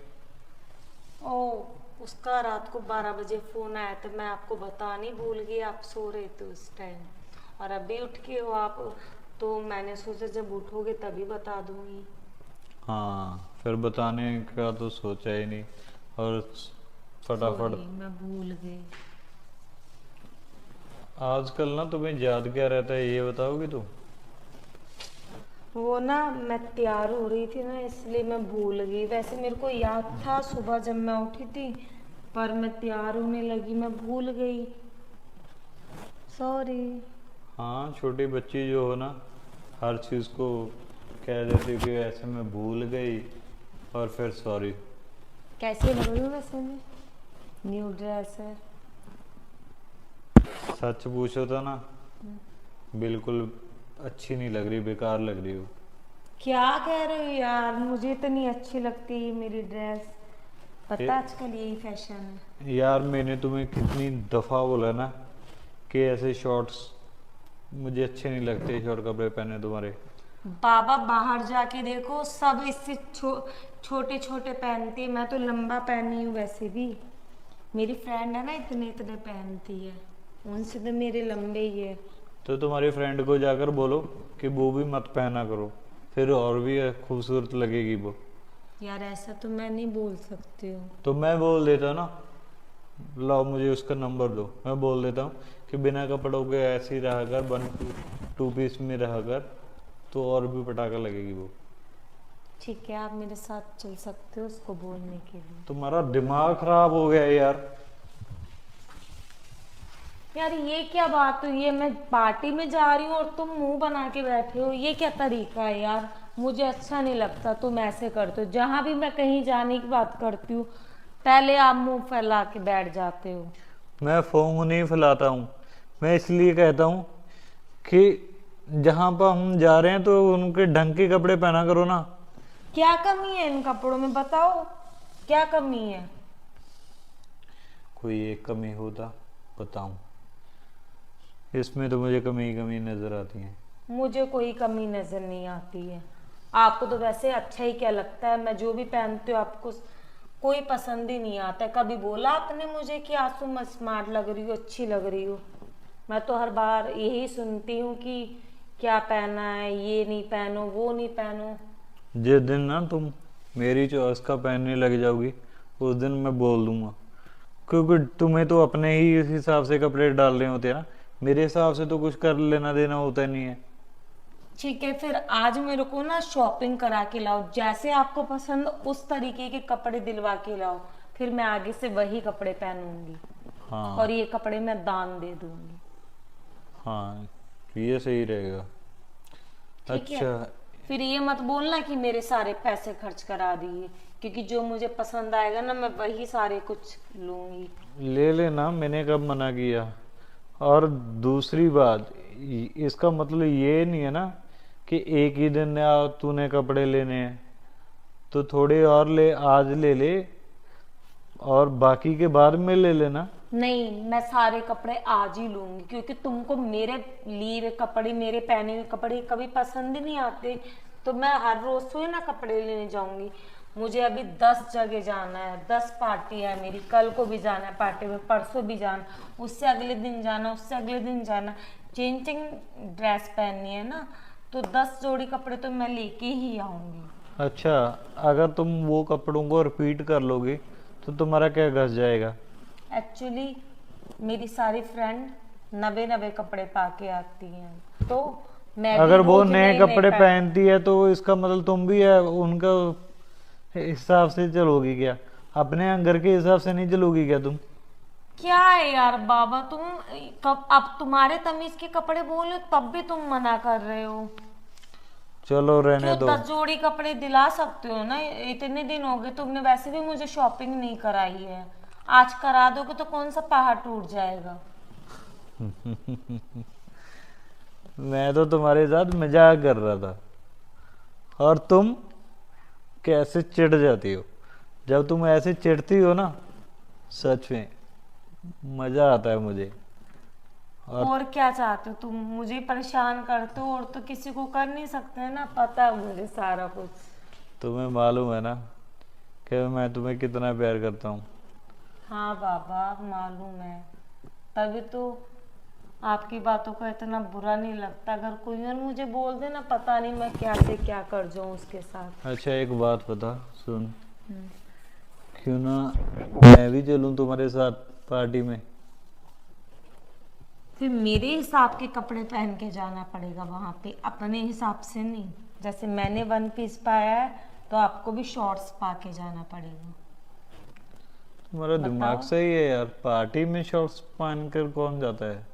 ओ, उसका रात को 12 बजे फोन आया था, मैं आपको बतानी भूल गई, आप सो रहे थे उस टाइम और अभी उठ के हो आप, तो मैंने सोचा जब उठोगे तभी बता दूंगी। हाँ, फिर बताने का तो सोचा ही नहीं और फटाफट। Sorry, मैं भूल गई। आजकल ना तुम्हें याद क्या रहता है ये बताओगी तू? वो ना मैं तैयार हो रही थी ना इसलिए मैं भूल गई। वैसे मेरे को याद था सुबह जब मैं उठी थी, पर मैं तैयार होने लगी मैं भूल गई। सॉरी। हाँ, छोटी बच्ची जो हो ना, हर चीज़ को कह देती कि ऐसे मैं भूल गई और फिर सॉरी। कैसे लग रही हूँ वैसे मैं? न्यू ड्रेस है। सच पूछो तो ना, बिल्कुल अच्छी नहीं लग रही, बेकार लग रही हो। क्या कह रहे हो यार? मुझे तो नहीं अच्छी लगती ये मेरी ड्रेस। पता आजकल यही फैशन है। यार मैंने तुम्हें कितनी दफ़ा बोला ना कि ऐसे शॉर्ट्स मुझे अच्छे नहीं लगते, शॉर्ट कपड़े पहने तुम्हारे। बाबा बाहर जाके देखो, सब इससे छोटे छोटे पहनती है, मैं तो लंबा पहनी हूँ वैसे भी। मेरी फ्रेंड है ना इतने इतने पहनती है, उनसे तो मेरे लंबे ही है। तो तुम्हारी फ्रेंड को जाकर बोलो कि वो भी मत पहना करो, फिर और भी खूबसूरत लगेगी वो। यार ऐसा तो मैं नहीं बोल सकती हूँ। तो मैं बोल देता ना, लाओ मुझे उसका नंबर दो, मैं बोल देता हूँ कि बिना कपड़ों के ऐसे ही रहा कर, वन टू पीस में रहा कर, तो और भी पटाखा लगेगी वो। ठीक है, आप मेरे साथ चल सकते हो उसको बोलने के लिए। तुम्हारा दिमाग खराब हो गया है यार। यार ये क्या बात हुई है? मैं पार्टी में जा रही हूँ और तुम मुंह बना के बैठे हो, ये क्या तरीका है यार? मुझे अच्छा नहीं लगता तुम ऐसे करते हो। जहां भी मैं कहीं जाने की बात करती हूँ पहले आप मुंह फैला के बैठ जाते हो। मैं फोन नहीं फैलाता हूँ, मैं इसलिए कहता हूँ कि जहाँ पर हम जा रहे हैं तो उनके ढंग के कपड़े पहना करो ना। क्या कमी है इन कपड़ों में बताओ, क्या कमी है? कोई एक कमी होता बताऊं, इसमें तो मुझे कमी ही कमी नजर आती है। मुझे कोई कमी नजर नहीं आती है। आपको तो वैसे अच्छा ही क्या लगता है, मैं जो भी पहनती हूँ आपको कोई पसंद ही नहीं आता है। कभी बोला आपने मुझे कि आज तुम स्मार्ट लग रही हो, अच्छी लग रही हो? मैं तो हर बार यही सुनती हूँ कि क्या पहना है, ये नहीं पहनो, वो नहीं पहनो। जिस दिन ना तुम मेरी चॉइस का पहनने लग जाओगी उस दिन मैं बोल दूंगा, क्योंकि तुम्हें तो अपने ही इस हिसाब से कपड़े डालने होते हैं ना, मेरे हिसाब से तो कुछ कर लेना देना होता नहीं है। ठीक है, फिर आज मेरे को ना शॉपिंग करा के लाओ, जैसे आपको पसंद उस तरीके के कपड़े दिलवा के लाओ, फिर मैं आगे से वही कपड़े पहनूंगी। हाँ और ये कपड़े मैं दान दे दूंगी। हाँ, ये सही रहेगा। ठीक है, अच्छा, फिर ये मत बोलना कि मेरे सारे पैसे खर्च करा दिए, क्योंकि जो मुझे पसंद आएगा ना मैं वही सारे कुछ लूंगी। ले लेना, मैंने कब मना किया। और दूसरी बात, इसका मतलब ये नहीं है ना कि एक ही दिन तूने कपड़े लेने हैं, तो थोड़े और ले, आज ले ले और बाकी के बाद में ले लेना। नहीं, मैं सारे कपड़े आज ही लूंगी, क्योंकि तुमको मेरे लिए हुए कपड़े, मेरे पहने हुए कपड़े कभी पसंद ही नहीं आते, तो मैं हर रोज थोड़ी ना कपड़े लेने जाऊंगी। मुझे अभी 10 जगह जाना है, 10 पार्टी है मेरी, कल को भी जाना है पार्टी में, परसों भी जाना, उससे अगले दिन जाना, उससे अगले दिन जाना, चेंजिंग ड्रेस पहननी है ना, तो 10 जोड़ी कपड़े तो मैं लेके ही आऊंगी। अच्छा, अगर तुम वो कपड़ों को रिपीट कर लोगे तो तुम्हारा क्या घस जाएगा? एक्चुअली मेरी सारी फ्रेंड नवे नवे कपड़े पा के आती हैं, तो मैं भी अगर वो रोज नए नए कपड़े नए पहनती है तो इसका मतलब तुम भी है उनका हिसाब से चलोगी क्या? अपने यहाँ घर के हिसाब से नहीं चलोगी क्या तुम? क्या है यार बाबा, तुम कब अब तुम्हारे तमीज के कपड़े बोले तब भी तुम मना कर रहे हो। चलो रहने क्यों, दो। 10 जोड़ी कपड़े दिला सकते हो ना, इतने दिन हो गए, तुमने वैसे भी मुझे शॉपिंग नहीं कराई है। आज करा दोगे तो कौन सा पहाड़ टूट जाएगा। मैं तो तुम्हारे साथ मजाक कर रहा था, और तुम कैसे चिढ़ जाती हो। जब तुम ऐसे चिढ़ती हो ना, सच में मजा आता है मुझे। और क्या चाहते हो तुम, मुझे परेशान करते हो, और तो किसी को कर नहीं सकते ना, पता है मुझे सारा कुछ। तुम्हें मालूम है ना कि मैं तुम्हें कितना प्यार करता हूँ। हाँ बाबा मालूम है, तभी तो आपकी बातों का इतना बुरा नहीं लगता। अगर कोई और मुझे बोल दे ना, पता नहीं मैं क्या से क्या कर जाऊं उसके साथ। अच्छा एक बात बता, सुन, हम्म। क्यों ना मैं भी चलूं तुम्हारे साथ पार्टी में? फिर मेरे हिसाब के कपड़े पहन के जाना पड़ेगा वहां पे, अपने हिसाब से नहीं। जैसे मैंने वन पीस पाया है तो आपको भी शॉर्ट्स पा के जाना पड़ेगा। तुम्हारा दिमाग बताओ। सही है यार, पार्टी में शॉर्ट्स पहन कर कौन जाता है?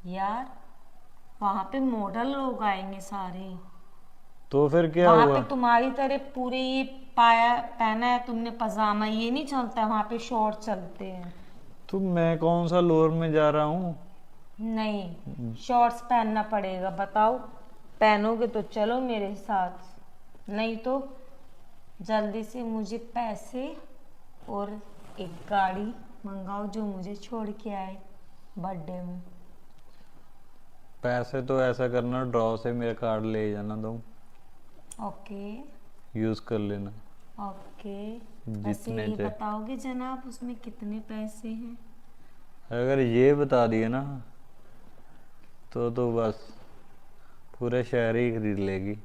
यार वहां पे मॉडल लोग आएंगे सारे, तो फिर क्या वहां हुआ? पे तुम्हारी तरह पूरे ये पाया पहना है तुमने पजामा, ये नहीं चलता, वहां पे शॉर्ट चलते हैं। तो मैं कौन सा लोअर में जा रहा हूँ? नहीं, शॉर्ट्स पहनना पड़ेगा। बताओ, पहनोगे तो चलो मेरे साथ, नहीं तो जल्दी से मुझे पैसे और एक गाड़ी मंगाओ जो मुझे छोड़ के आए बर्थडे में। पैसे तो ऐसा करना, ड्रॉ से मेरा कार्ड ले जाना, तुम ओके यूज कर लेना ओके। वैसे जितने ये चाहे। बताओगे जनाब उसमें कितने पैसे हैं? अगर ये बता दिए ना तो बस पूरे शहर ही खरीद लेगी,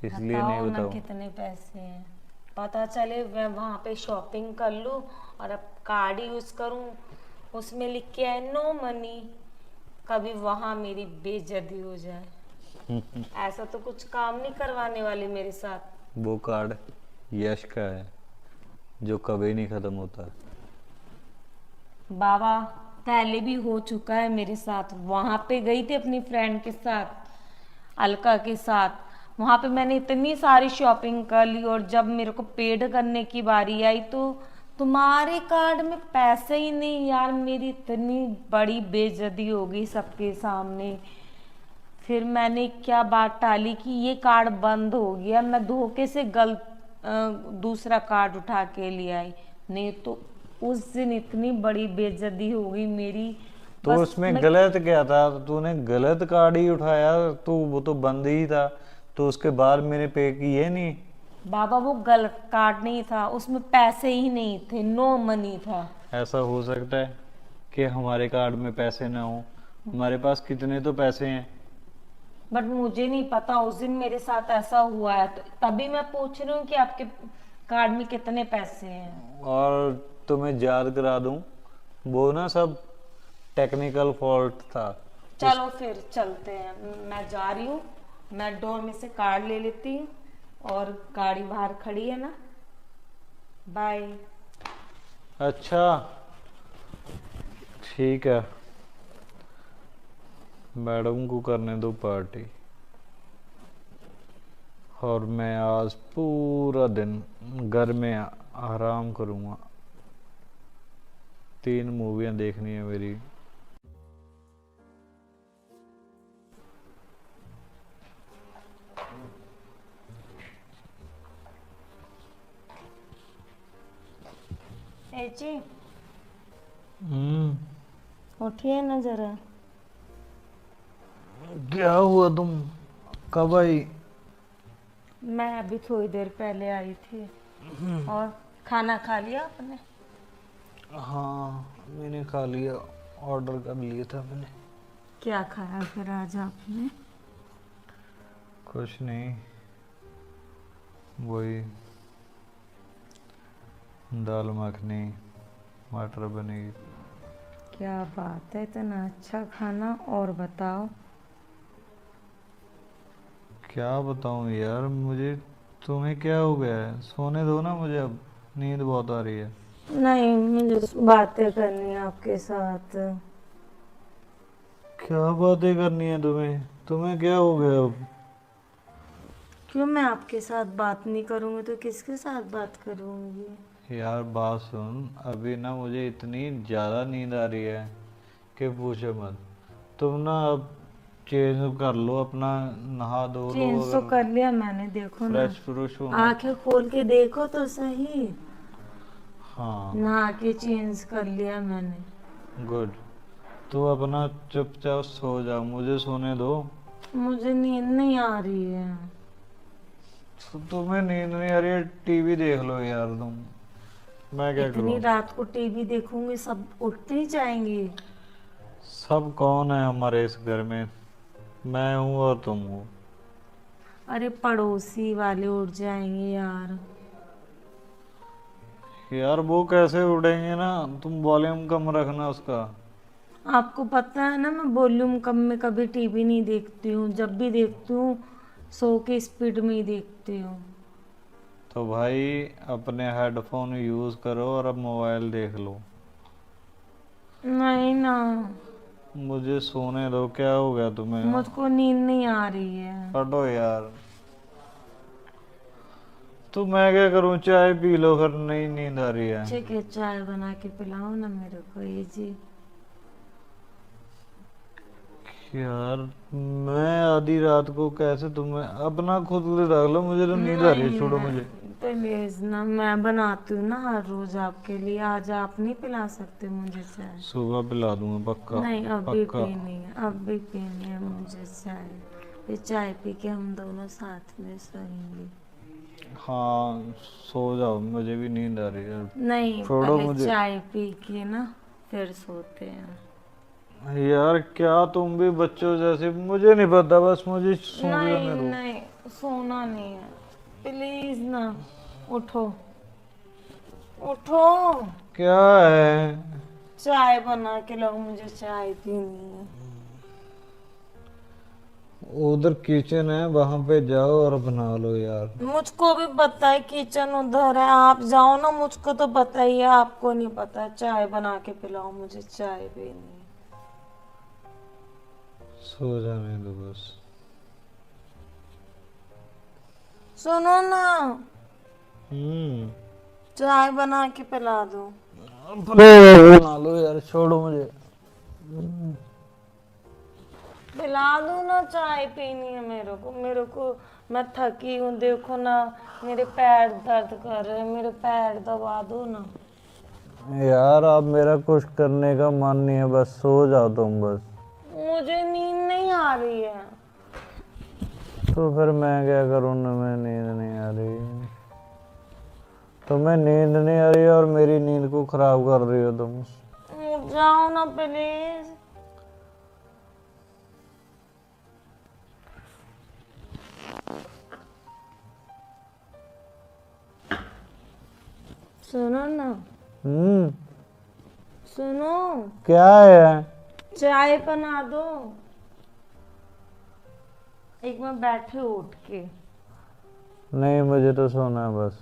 इसलिए बताओ नहीं ना बताऊँ। कितने पैसे हैं, पता चले मैं वहाँ पे शॉपिंग कर लूँ और अब कार्ड यूज करूँ, उसमें लिख के आए नो मनी, कभी वहाँ मेरी बेइज्जती हो जाए। ऐसा तो कुछ काम नहीं करवाने वाली मेरे साथ। वो कार्ड यश का है जो कभी नहीं खत्म होता। बाबा पहले भी हो चुका है मेरे साथ, वहां पे गई थी अपनी फ्रेंड के साथ, अलका के साथ, वहां पे मैंने इतनी सारी शॉपिंग कर ली, और जब मेरे को पेड करने की बारी आई तो तुम्हारे कार्ड में पैसे ही नहीं। यार मेरी इतनी बड़ी बेइज्जती हो गई सबके सामने। फिर मैंने क्या बात टाली कि ये कार्ड बंद हो गया, मैं धोखे से दूसरा कार्ड उठा के ले आई, नहीं तो उस दिन इतनी बड़ी बेइज्जती हो गई मेरी। तो बस उसमें मैं, गलत क्या था? तूने गलत कार्ड ही उठाया, तो वो तो बंद ही था, तो उसके बाद मैंने पे किए नहीं। बाबा वो गलत कार्ड नहीं था, उसमें पैसे ही नहीं थे, नो मनी था। ऐसा हो सकता है कि हमारे कार्ड में पैसे ना हो? हमारे पास कितने तो पैसे हैं। बट मुझे नहीं पता उस दिन मेरे साथ ऐसा हुआ है, तो तभी मैं पूछ रही हूँ कि आपके कार्ड में कितने पैसे हैं। और तुम्हें याद करा दूं, वो ना सब टेक्निकल फॉल्ट था। चलो फिर चलते हैं, मैं जा रही हूँ, मैं डोर में से कार्ड ले लेती हूँ, और गाड़ी बाहर खड़ी है ना। बाय। अच्छा ठीक है, मैडम को करने दो पार्टी, और मैं आज पूरा दिन घर में आराम करूँगा। 3 मूवियाँ देखनी है मेरी। ए जी हम्म। उठिए ना जरा। क्या हुआ, तुम कब आई? मैं अभी थोड़ी देर पहले आई थी। और खाना खा लिया आपने? हाँ मैंने खा लिया, ऑर्डर कर लिया था मैंने। क्या खाया फिर आज आपने? कुछ नहीं, वही दाल मखनी, मटर पनीर। क्या बात है, इतना अच्छा खाना। और बताओ। क्या बताऊँ यार, मुझे तुम्हें क्या हो गया है? सोने दो ना मुझे, अब नींद बहुत आ रही है। नहीं, मुझे बातें करनी है आपके साथ। क्या बातें करनी है तुम्हें? तुम्हें क्या हो गया अब? क्यों मैं आपके साथ बात नहीं करूंगी तो किसके साथ बात करूंगी? यार बात सुन, अभी ना मुझे इतनी ज़्यादा नींद आ रही है कि पूछो मत। तुम ना अब चेंज कर लो अपना, नहा धो लो, चेंज तो अगर कर लिया मैंने, देखो ना। फ्रेश फ्रूश हो ना। आंखें खोल के देखो तो सही। हाँ, नहा के चेंज कर लिया मैंने। गुड। तो अपना चुपचाप सो जाओ, मुझे सोने दो। मुझे नींद नहीं आ रही है। तो तुम्हें नींद नहीं आ रही है, टीवी देख लो यार तुम। मैं क्या इतनी करूँ? रात को टीवी देखूंगी, सब उठते ही जाएंगे। सब कौन है हमारे इस घर में? मैं हूँ और तुम हो। अरे पड़ोसी वाले उठ जाएंगे यार। यार वो कैसे उड़ेंगे ना, तुम वॉल्यूम कम रखना उसका। आपको पता है ना, मैं वॉल्यूम कम में कभी टीवी नहीं देखती हूँ। जब भी देखती हूँ 100 की स्पीड में ही देखती हूँ। तो भाई अपने हेडफोन यूज करो और अब मोबाइल देख लो। नहीं ना, मुझे सोने दो, क्या हो गया तुम्हें? मुझको नींद नहीं आ रही है। हटो यार। तो मैं क्या करूं, चाय पी लो फिर, नहीं नींद आ रही है। ठीक है, चाय बना के पिलाओ ना मेरे को ये जी। यार मैं आधी रात को कैसे, तुम्हें अपना खुद रख लो, मुझे तो नींद आ रही है, नहीं छोड़ो मुझे। नहीं, प्लीज ना, मैं बनाती हूँ ना हर रोज आपके लिए। आज आप नहीं पिला सकते मुझे चाय? सुबह पिला दूंगा पक्का। नहीं, अभी पक्का। पीनी है, अभी पीनी है मुझे चाय। फिर चाय पी के हम दोनों साथ में सोएंगे। हाँ सो जाओ, मुझे भी नींद आ रही है। नहीं, छोड़ो पहले मुझे। चाय पी के ना फिर सोते हैं। यार क्या तुम भी बच्चों जैसे, मुझे नहीं पता, बस मुझे सो नहीं जाने दो। नहीं, सोना नहीं है, प्लीज ना। उठो, उठो। क्या है? चाय बना के लाओ, मुझे चाय पीनी है। उधर किचन है, वहां पे जाओ और बना लो यार। मुझको भी पता है किचन उधर है, आप जाओ ना, मुझको तो पता ही है, आपको नहीं पता। चाय बना के पिलाओ, मुझे चाय पीनी है। सो जाने दो बस। सुनो ना, हम्म। चाय बना के पिला दो। बना लो यार, छोड़ो मुझे। पिला दो ना, चाय पीनी है मेरे को, मेरे को। मैं थकी हूँ, देखो ना, मेरे पैर दर्द कर रहे हैं, मेरे पैर दबा दो ना। यार अब मेरा कुछ करने का मन नहीं है, बस सो जाओ तुम बस। मुझे नींद नहीं आ रही है। तो फिर मैं क्या करूँ ना, मैं नींद नहीं आ रही। तुम्हें नींद नहीं आ रही है और मेरी नींद को खराब कर रही हो तुम। उठ जाओ ना प्लीज। सुनो ना, हम्म। सुनो, क्या है? चाय बना दो। एक बार बैठे उठ के। नहीं मुझे तो सोना है बस।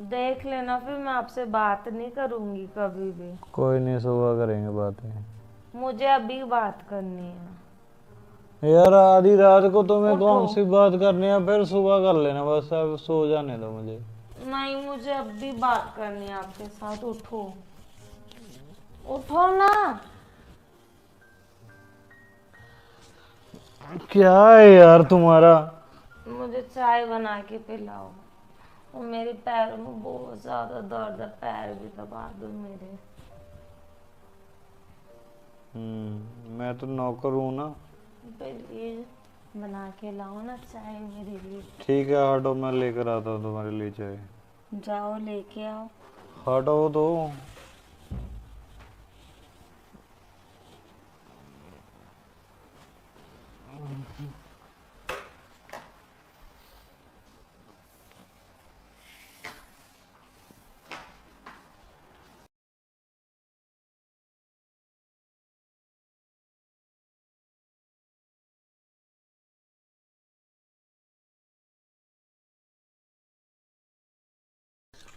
देख लेना, फिर मैं आपसे बात नहीं करूंगी कभी भी। कोई नहीं, सुबह करेंगे बातें। मुझे अभी बात करनी है। यार आधी रात को तुम्हें उठो। कौन सी बात करनी है, फिर सुबह कर लेना, बस अब सो जाने दो मुझे। नहीं, मुझे अभी बात करनी है आपके साथ। उठो, उठो ना। क्या है यार तुम्हारा? मुझे चाय बना के पिलाओ। और मेरे पैरों में बहुत ज्यादा दर्द है, पैर भी दबा दो मेरे। मैं तो नौकर हूँ ना। प्लीज बना के लाओ ना चाय मेरे लिए। ठीक है हटो, मैं लेकर आता हूँ तुम्हारे लिए चाय। जाओ लेके आओ। हटो तो।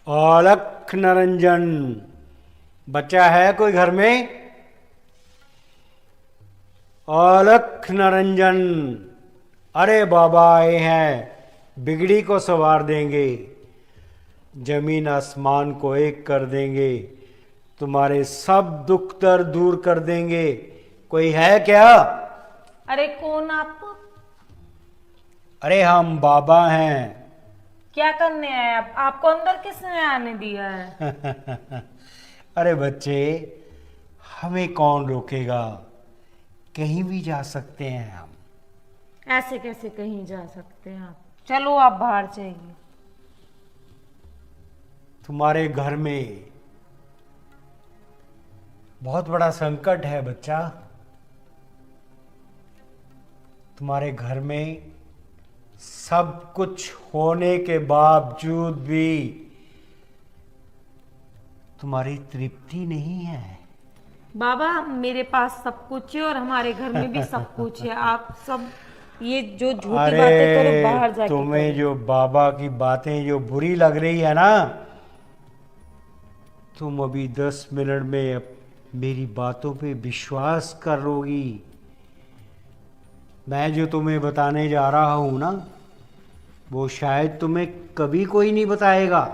अलख निरंजन, बच्चा है कोई घर में? अलख निरंजन, अरे बाबा आए हैं, बिगड़ी को संवार देंगे, जमीन आसमान को एक कर देंगे, तुम्हारे सब दुख दर्द दूर कर देंगे। कोई है क्या? अरे कौन आप? अरे हम बाबा हैं। क्या करने आए आप? आपको अंदर किसने आने दिया है? अरे बच्चे, हमें कौन रोकेगा, कहीं भी जा सकते हैं हम। ऐसे कैसे कहीं जा सकते हैं आप? चलो आप बाहर जाइए। तुम्हारे घर में बहुत बड़ा संकट है बच्चा। तुम्हारे घर में सब कुछ होने के बावजूद भी तुम्हारी तृप्ति नहीं है। बाबा मेरे पास सब कुछ है और हमारे घर में भी सब कुछ है। आप सब ये जो झूठी बातें करो बाहर जाके तुम्हें करो। जो बाबा की बातें जो बुरी लग रही है ना, तुम अभी 10 मिनट में मेरी बातों पे विश्वास करोगी। मैं जो तुम्हें बताने जा रहा हूं ना, वो शायद तुम्हें कभी कोई नहीं बताएगा।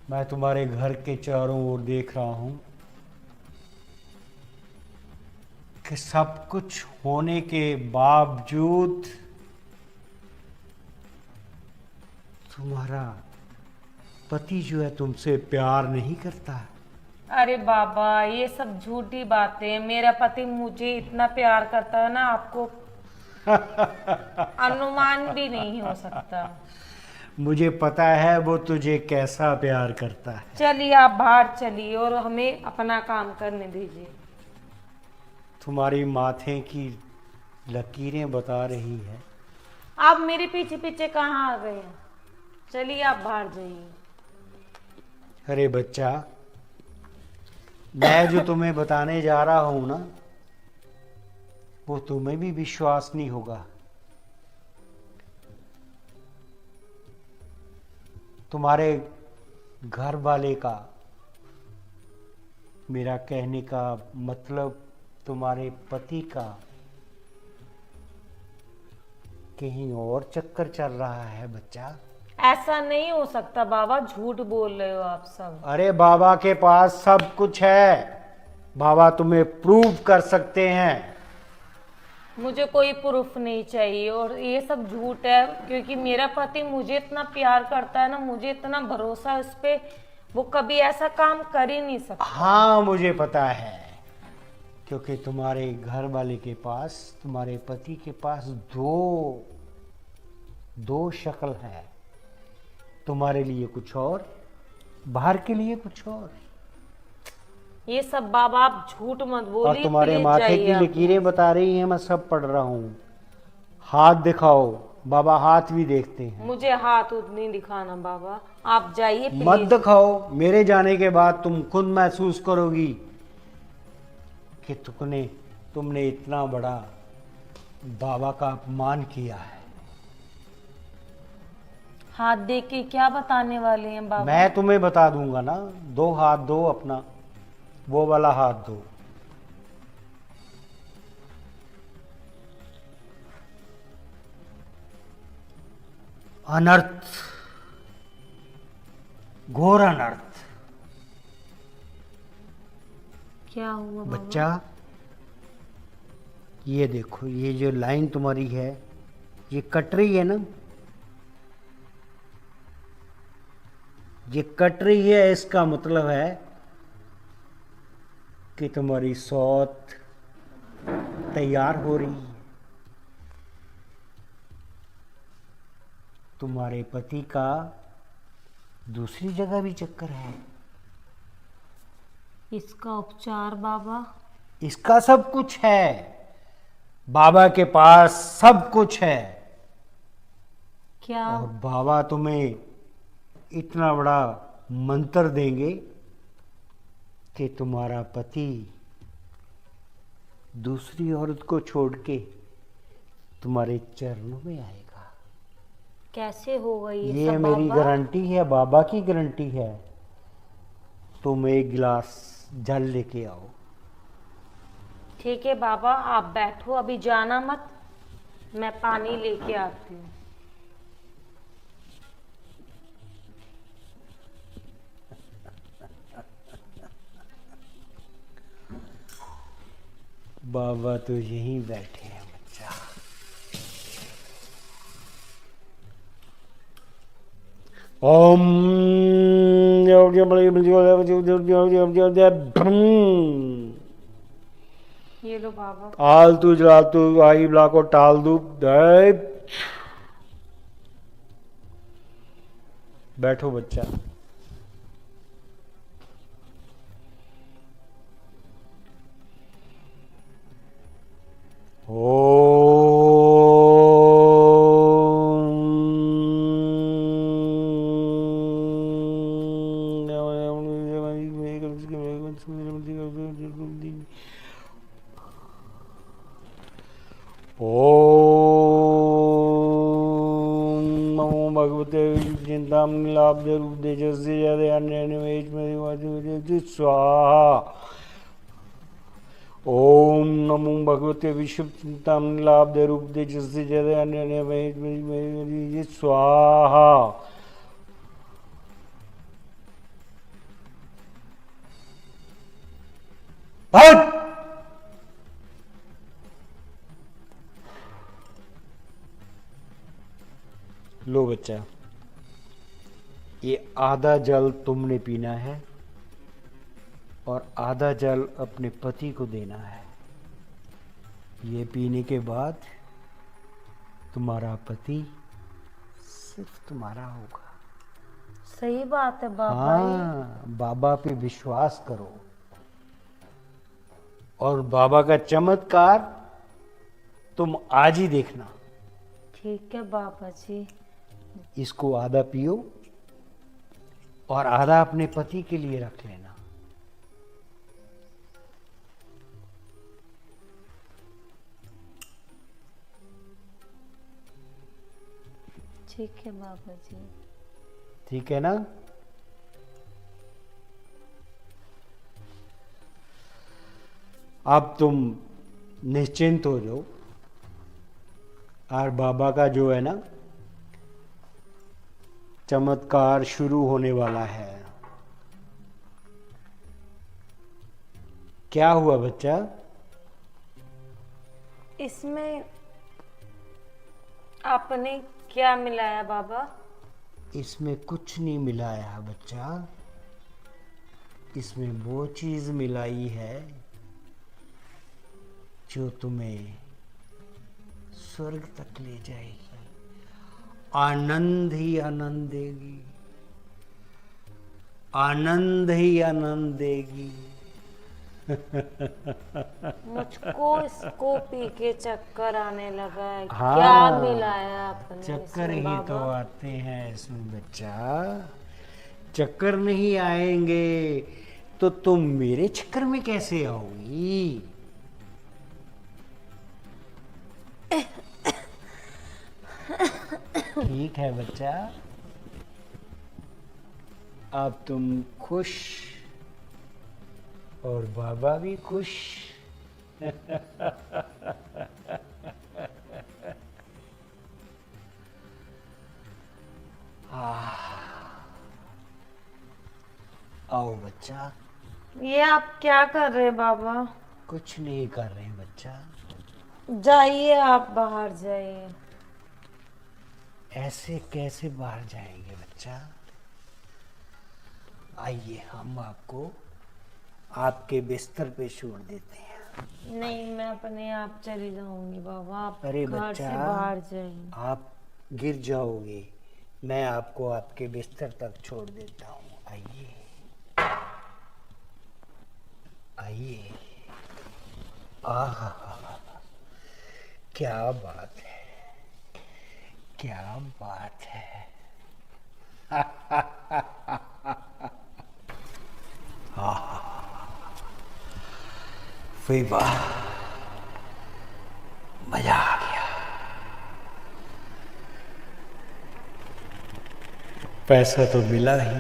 मैं तुम्हारे घर के चारों ओर देख रहा हूं कि सब कुछ होने के बावजूद तुम्हारा पति जो है तुमसे प्यार नहीं करता। अरे बाबा ये सब झूठी बातें हैं। मेरा पति मुझे इतना प्यार करता है ना, आपको अनुमान भी नहीं हो सकता। मुझे पता है वो तुझे कैसा प्यार करता है। चलिए आप बाहर चलिए और हमें अपना काम करने दीजिए। तुम्हारी माथे की लकीरें बता रही है। आप मेरे पीछे पीछे कहाँ आ गए हैं? चलिए आप बाहर जाइए। अरे बच्चा, मैं जो तुम्हें बताने जा रहा हूं ना, वो तुम्हें भी विश्वास नहीं होगा। तुम्हारे घर वाले का, मेरा कहने का मतलब तुम्हारे पति का कहीं और चक्कर चल रहा है बच्चा। ऐसा नहीं हो सकता बाबा, झूठ बोल रहे हो आप सब। अरे बाबा के पास सब कुछ है, बाबा तुम्हें प्रूव कर सकते हैं। मुझे कोई प्रूफ नहीं चाहिए और ये सब झूठ है, क्योंकि मेरा पति मुझे इतना प्यार करता है ना, मुझे इतना भरोसा है उस पे, वो कभी ऐसा काम कर ही नहीं सकता। हाँ मुझे पता है, क्योंकि तुम्हारे घर वाले के पास, तुम्हारे पति के पास दो शक्ल है। तुम्हारे लिए कुछ और, बाहर के लिए कुछ और। ये सब बाबा आप झूठ मत बोलिए। और तुम्हारे प्लीज माथे जाइए की आप। लकीरें बता रही हैं, मैं सब पढ़ रहा हूँ। हाथ दिखाओ, बाबा हाथ भी देखते हैं। मुझे हाथ उत नहीं दिखाना बाबा, आप जाइए मत प्लीज। दिखाओ, मेरे जाने के बाद तुम खुद महसूस करोगी कि तुमने इतना बड़ा बाबा का अपमान किया है। हाथ देख के क्या बताने वाले हैं बाबा? मैं तुम्हें बता दूंगा ना। 2 हाथ दो, अपना वो वाला हाथ दो। अनर्थ, घोर अनर्थ। क्या हुआ बाबा? बच्चा, ये देखो, ये जो लाइन तुम्हारी है, ये कट रही है ना, ये कट रही है, इसका मतलब है कि तुम्हारी सौत तैयार हो रही है। तुम्हारे पति का दूसरी जगह भी चक्कर है। इसका उपचार बाबा? इसका सब कुछ है, बाबा के पास सब कुछ है। क्या? और बाबा तुम्हें इतना बड़ा मंत्र देंगे कि तुम्हारा पति दूसरी औरत को छोड़ के तुम्हारे चरणों में आएगा। कैसे होगा ये सब मेरी बाबा? गारंटी है, बाबा की गारंटी है। तुम एक गिलास जल लेके आओ। ठीक है बाबा, आप बैठो, अभी जाना मत, मैं पानी लेके आती हूँ। बाबा तो यहीं बैठे हैं बच्चा। ओम ये लो बाबा। आलतू जलालतू आई बला को टाल दू। बैठो बच्चा। ओम नमो भगवते चिंतामणि लाभ रूप तेजस्वी जय अन्य स्वाहा। ओम नमो भगवते विश्व चिंतामणि लाभ रूप तेजस्वी जय अन्य स्वाहा। हट! लो बच्चा, ये आधा जल तुमने पीना है और आधा जल अपने पति को देना है। ये पीने के बाद तुम्हारा पति सिर्फ तुम्हारा होगा। सही बात है बाबा। हाँ, बाबा पे विश्वास करो और बाबा का चमत्कार तुम आज ही देखना। ठीक है बाबा जी। इसको आधा पियो और आधा अपने पति के लिए रख लेना। ठीक है बाबा जी। ठीक है ना? अब तुम निश्चिंत हो जाओ और बाबा का जो है ना चमत्कार शुरू होने वाला है। क्या हुआ बच्चा? इसमें आपने क्या मिलाया बाबा? इसमें कुछ नहीं मिलाया बच्चा। इसमें वो चीज मिलाई है जो तुम्हें स्वर्ग तक ले जाएगी। आनंद ही आनंद देगी, आनंद ही आनंद देगी। मुझको इसको पी के चक्कर आने लगा है। हाँ, क्या मिलाया आपने चक्कर इसमें ही तो बाबा? आते हैं इसमें बच्चा। चक्कर नहीं आएंगे तो तुम मेरे चक्कर में कैसे आओगी? ठीक है बच्चा, अब तुम खुश और बाबा भी खुश। आओ बच्चा। ये आप क्या कर रहे हैं बाबा? कुछ नहीं कर रहे हैं बच्चा। जाइए, आप बाहर जाइए। ऐसे कैसे बाहर जाएंगे बच्चा? आइए, हम आपको आपके बिस्तर पे छोड़ देते हैं। नहीं, मैं अपने आप चली जाऊंगी बाबा। आप अरे घर से बच्चा, बाहर जाइए। आप गिर जाओगे। मैं आपको आपके बिस्तर तक छोड़ देता हूँ। आइए आइए। आहा, क्या बात है, क्या बात है। वाह, मजा आ गया। पैसा तो मिला ही,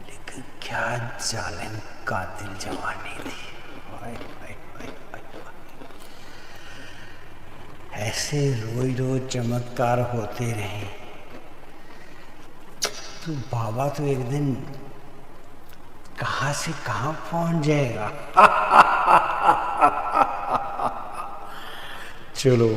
लेकिन क्या जालिम कातिल जवानी थी। हाय हाय हाय हाय हाय। ऐसे रोज रोज चमत्कार होते रहे तो बाबा तो एक दिन कहाँ से कहाँ पहुंच जाएगा। चलो